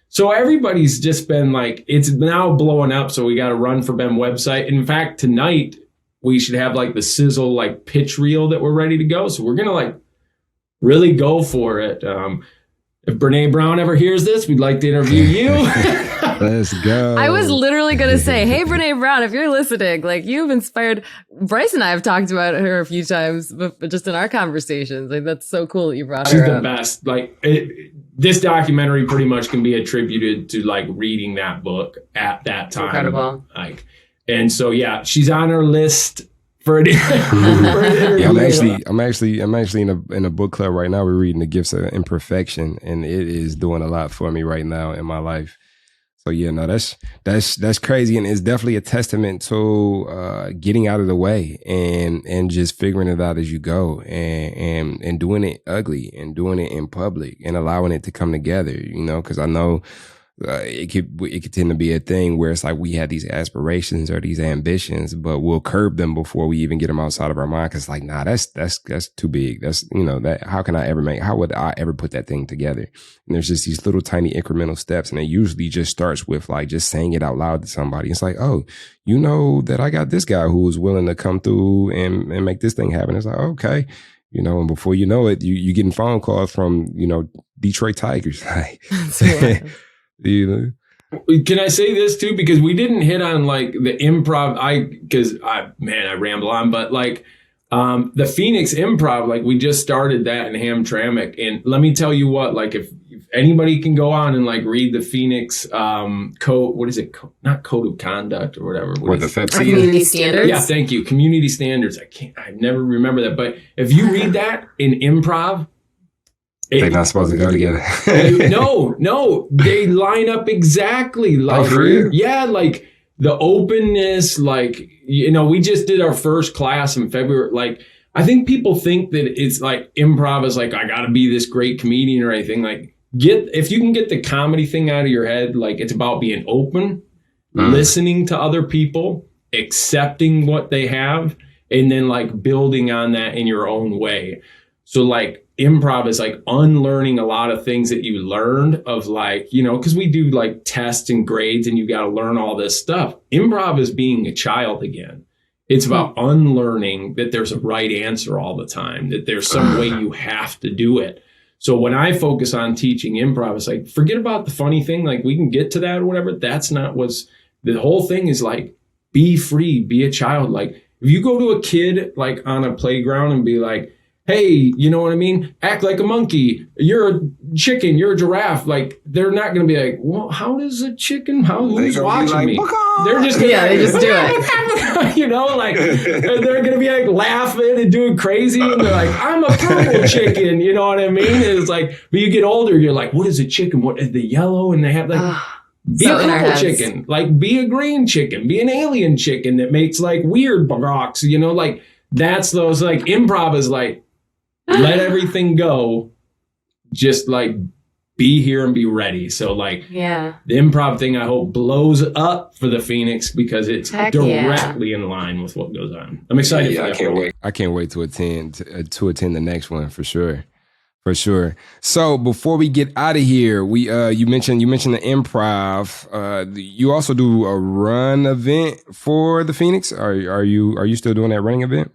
so everybody's just been like, it's now blowing up. So we got a Run for Ben website. In fact, tonight we should have like the sizzle, like pitch reel that we're ready to go. So we're going to like really go for it. If Brene Brown ever hears this, we'd like to interview you. Let's go. I was literally going to say, hey, Brene Brown, if you're listening, like you've inspired. Bryce and I have talked about her a few times, but just in our conversations, like that's so cool that you brought her She's the up. best. Like this documentary pretty much can be attributed to like reading that book at that time. Incredible. Like, and so, yeah, she's on our list for an interview. Yeah, I'm actually in a book club right now. We're reading The Gifts of Imperfection, and it is doing a lot for me right now in my life. So yeah, no, that's crazy, and it's definitely a testament to getting out of the way and just figuring it out as you go, and doing it ugly and doing it in public and allowing it to come together. You know, because I know it could tend to be a thing where it's like we had these aspirations or these ambitions, but we'll curb them before we even get them outside of our mind. Cause like, nah, that's too big. That's, how would I ever put that thing together? And there's just these little tiny incremental steps. And it usually just starts with like just saying it out loud to somebody. It's like, oh, that I got this guy who is willing to come through and make this thing happen. It's like, okay. And before you know it, you getting phone calls from, Detroit Tigers. Like, Can I say this too? Because we didn't hit on like the improv. I ramble on, but like the Phoenix Improv, like we just started that in Hamtramck, and let me tell you what, like if anybody can go on and like read the Phoenix code, what is it? Not code of conduct or whatever. What the FEPC community standards. Yeah, thank you. Community standards. I never remember that, but if you read that in improv. They're not supposed to go together. No, they line up exactly. Like, for real? Yeah, like the openness, like, we just did our first class in February. Like, I think people think that it's like improv is like, I got to be this great comedian or anything. Like, if you can get the comedy thing out of your head, like it's about being open, listening to other people, accepting what they have, and then like building on that in your own way. So like, improv is like unlearning a lot of things that you learned of like, because we do like tests and grades and you got to learn all this stuff. Improv is being a child again. It's about unlearning that there's a right answer all the time, that there's some way you have to do it. So when I focus on teaching improv, it's like, forget about the funny thing. Like we can get to that or whatever. That's not the whole thing is like, be free, be a child. Like if you go to a kid like on a playground and be like, hey, you know what I mean? Act like a monkey. You're a chicken. You're a giraffe. Like, they're not going to be like, well, how does a chicken, who's watching me? They're just going to they just do it. Like, they're going to be like laughing and doing crazy. And they're like, I'm a purple chicken. You know what I mean? And it's like, but you get older, you're like, what is a chicken? What is the yellow? And they have like, be a purple chicken. Like, be a green chicken. Be an alien chicken that makes like weird rocks. Like, that's those, like, improv is like, let everything go. Just like be here and be ready. So like the improv thing, I hope blows up for the Phoenix because it's directly in line with what goes on. I'm excited for that. I can't wait to attend the next one for sure. For sure. So before we get out of here, you mentioned the improv. You also do a run event for the Phoenix. Are you still doing that running event?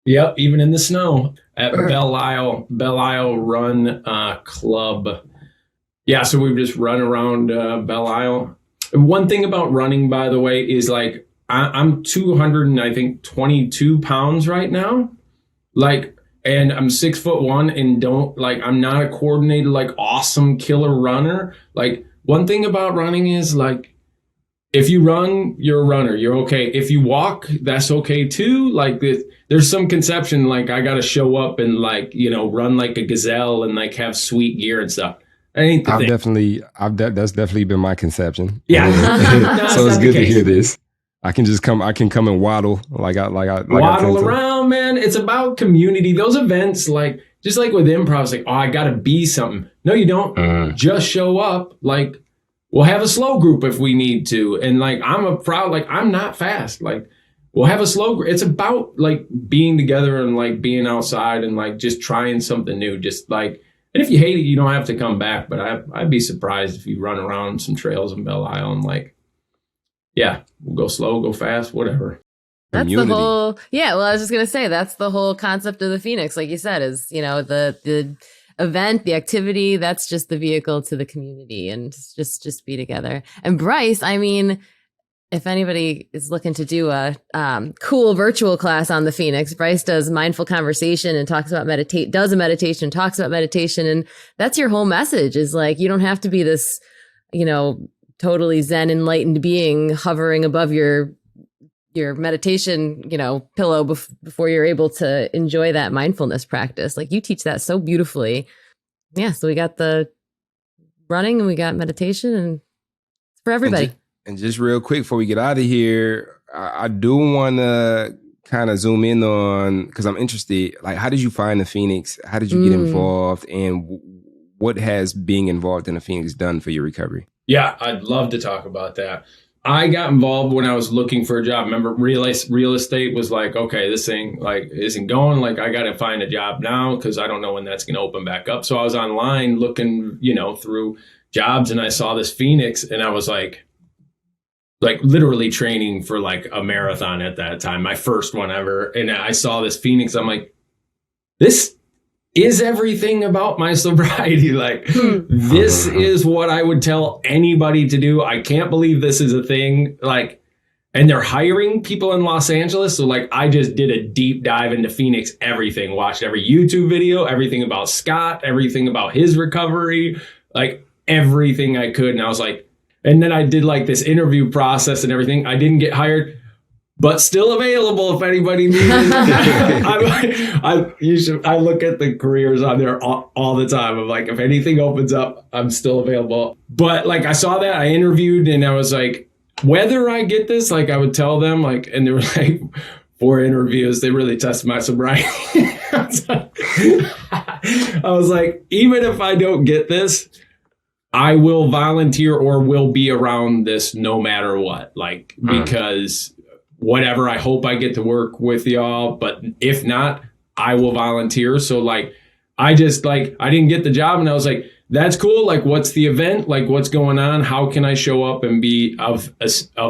Yep, even in the snow at Belle Isle Run Club. Yeah, so we've just run around Belle Isle. One thing about running, by the way, is like I'm 222 pounds right now. Like, and I'm 6'1" and I'm not a coordinated, like awesome killer runner. Like one thing about running is like, if you run, you're a runner. You're okay. If you walk, that's okay too. Like there's some conception like I got to show up and like, run like a gazelle and like have sweet gear and stuff. That ain't the thing. That's definitely been my conception. Yeah. No, so it's good to hear this. I can come and waddle waddle around, man. It's about community. Those events, like just like with improv, it's like, oh, I got to be something. No, you don't. Just show up. Like, we'll have a slow group if we need to. And like, I'm not fast. Like, we'll have a slow group. It's about like being together and like being outside and like just trying something new. Just like, and if you hate it, you don't have to come back. But I'd be surprised if you run around some trails in Belle Isle and like, yeah, we'll go slow, go fast, whatever. That's Community. the whole, well, I was just going to say, that's the whole concept of the Phoenix. Like you said, is, the event, the activity, that's just the vehicle to the community and just be together. And Bryce, I mean, if anybody is looking to do a cool virtual class on the Phoenix, Bryce does mindful conversation and talks about does a meditation, talks about meditation. And that's your whole message is like, you don't have to be this, totally Zen enlightened being hovering above your meditation, pillow before you're able to enjoy that mindfulness practice. Like you teach that so beautifully. Yeah. So we got the running and we got meditation and it's for everybody. And just real quick before we get out of here, I do want to kind of zoom in on, because I'm interested, like, how did you find the Phoenix? How did you get involved? And what has being involved in the Phoenix done for your recovery? Yeah, I'd love to talk about that. I got involved when I was looking for a job. Remember, real estate was like, okay, this thing like isn't going. Like, I got to find a job now because I don't know when that's going to open back up. So I was online looking, through jobs, and I saw this Phoenix, and I was like literally training for like a marathon at that time, my first one ever. And I saw this Phoenix. I'm like, this is everything about my sobriety. Like, this is what I would tell anybody to do. I can't believe this is a thing. Like, and they're hiring people in Los Angeles. So like, I just did a deep dive into Phoenix, everything, watched every YouTube video, everything about Scott, everything about his recovery, like everything I could. And I was like, and then I did like this interview process and everything. I didn't get hired, but still available if anybody needs it. I look at the careers on there all the time. I'm like, if anything opens up, I'm still available. But like, I saw that, I interviewed, and I was like, whether I get this, like I would tell them, like, and there were like 4 interviews. They really tested my sobriety. I was like, even if I don't get this, I will volunteer or will be around this no matter what. Like, because whatever, I hope I get to work with y'all, but if not, I will volunteer. So like, I didn't get the job, and I was like, that's cool. Like, what's the event? Like, what's going on? How can I show up and be of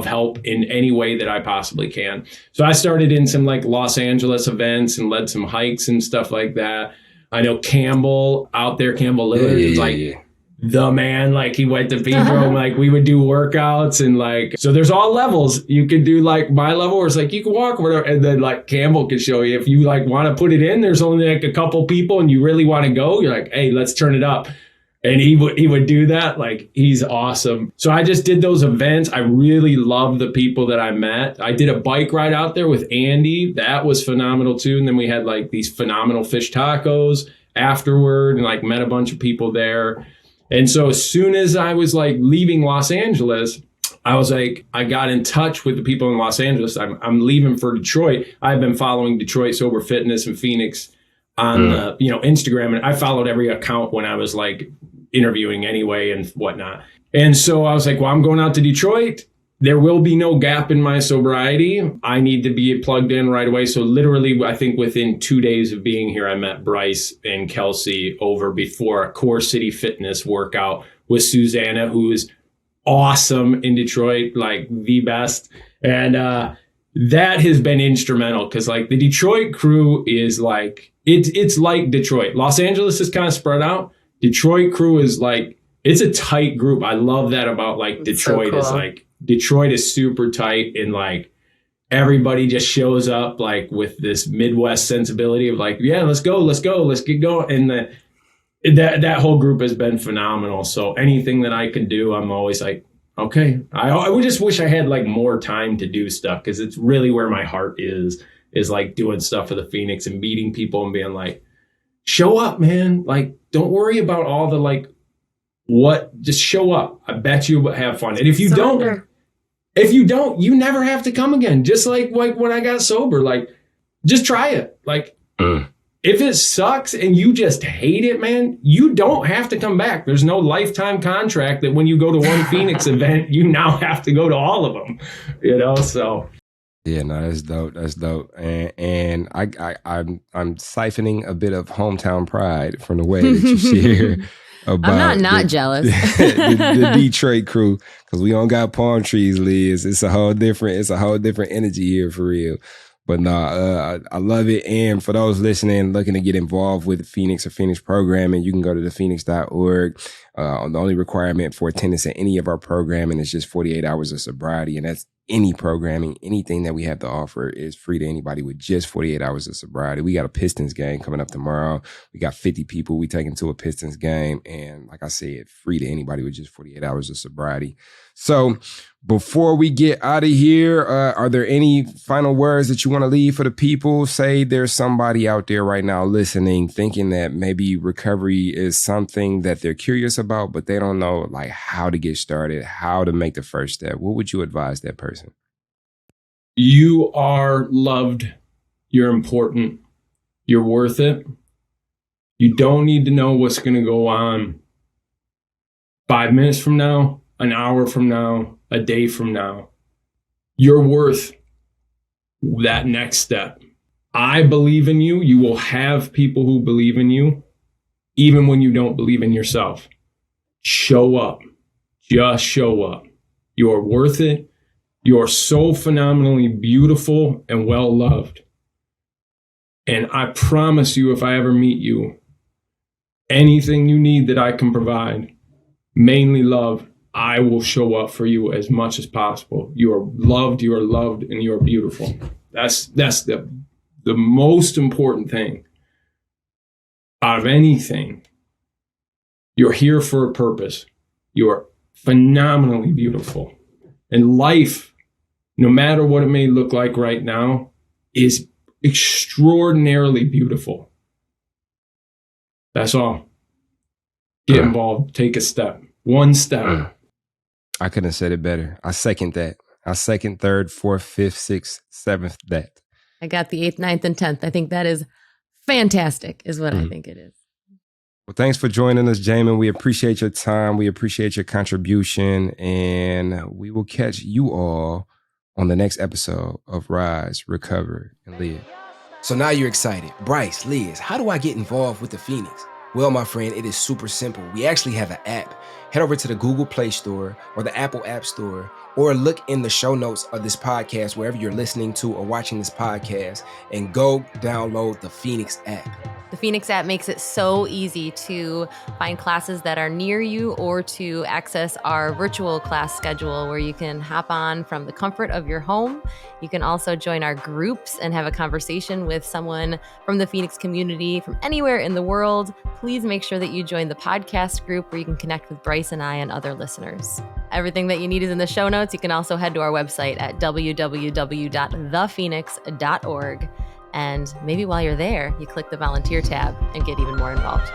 help in any way that I possibly can? So I started in some like Los Angeles events and led some hikes and stuff like that. I know Campbell out there, Campbell Lillard, is like the man. Like, he went to Pedro, like we would do workouts, and like, so there's all levels. You could do like my level, where it's like you can walk, whatever, and then like Campbell could show you if you like want to put it in. There's only like a couple people and you really want to go, you're like, hey, let's turn it up. And he would do that. Like, he's awesome. So I just did those events. I really love the people that I met. I did a bike ride out there with Andy. That was phenomenal too. And then we had like these phenomenal fish tacos afterward, and like met a bunch of people there. And so as soon as I was like leaving Los Angeles, I was like, I got in touch with the people in Los Angeles. I'm leaving for Detroit. I've been following Detroit Sober Fitness and Phoenix on Instagram, and I followed every account when I was like interviewing anyway and whatnot. And so I was like, well, I'm going out to Detroit. There will be no gap in my sobriety. I need to be plugged in right away. So literally, I think within 2 days of being here, I met Bryce and Kelsey over before a Core City Fitness workout with Susanna, who is awesome in Detroit, like the best. And that has been instrumental, because like the Detroit crew is like, it's like Detroit. Los Angeles is kind of spread out. Detroit crew is like, it's a tight group. I love that about like Detroit. So cool. Is like, Detroit is super tight, and like everybody just shows up like with this Midwest sensibility of like, yeah, let's go, let's get going. And that whole group has been phenomenal. So anything that I can do, I'm always like, okay. I would just wish I had like more time to do stuff, because it's really where my heart is like doing stuff for the Phoenix and meeting people and being like, show up, man. Like, don't worry about all the like, just show up. I bet you will have fun. And if you don't, you never have to come again. Just like when I got sober, like, just try it. Like, if it sucks and you just hate it, man, you don't have to come back. There's no lifetime contract that when you go to one Phoenix event, you now have to go to all of them, so. Yeah, no, that's dope. That's dope. And I'm siphoning a bit of hometown pride from the way that you share about I'm not jealous. the Detroit crew, because we don't got palm trees, Liz. It's a whole different energy here for real. But no, I love it. And for those listening, looking to get involved with Phoenix or Phoenix programming, you can go to thephoenix.org. The only requirement for attendance at any of our programming is just 48 hours of sobriety. And that's any programming, anything that we have to offer is free to anybody with just 48 hours of sobriety. We got a Pistons game coming up tomorrow. We got 50 people we taking to a Pistons game. And like I said, free to anybody with just 48 hours of sobriety. So before we get out of here, are there any final words that you want to leave for the people? Say there's somebody out there right now listening, thinking that maybe recovery is something that they're curious about, but they don't know like how to get started, how to make the first step. What would you advise that person? You are loved. You're important. You're worth it. You don't need to know what's going to go on 5 minutes from now, an hour from now, a day from now. You're worth that next step. I believe in you. You will have people who believe in you, even when you don't believe in yourself. Show up. Just show up. You're worth it. You're so phenomenally beautiful and well loved. And I promise you, if I ever meet you, anything you need that I can provide, mainly love, I will show up for you as much as possible. You are loved, and you are beautiful. That's the most important thing out of anything. You're here for a purpose. You are phenomenally beautiful. And life, no matter what it may look like right now, is extraordinarily beautiful. That's all. Get involved. Take a step. One step. I couldn't have said it better. I second that. I second, third, fourth, fifth, sixth, seventh, that. I got the 8th, 9th, and 10th. I think that is fantastic, is what I think it is. Well, thanks for joining us, Jamen. We appreciate your time. We appreciate your contribution. And we will catch you all on the next episode of Rise, Recover, and Live. So now you're excited. Bryce, Liz, how do I get involved with the Phoenix? Well, my friend, it is super simple. We actually have an app. Head over to the Google Play Store or the Apple App Store, or look in the show notes of this podcast, wherever you're listening to or watching this podcast, and go download the Phoenix app. The Phoenix app makes it so easy to find classes that are near you or to access our virtual class schedule where you can hop on from the comfort of your home. You can also join our groups and have a conversation with someone from the Phoenix community from anywhere in the world. Please make sure that you join the podcast group where you can connect with Bryce and I and other listeners. Everything that you need is in the show notes. You can also head to our website at www.thephoenix.org. And maybe while you're there, you click the volunteer tab and get even more involved.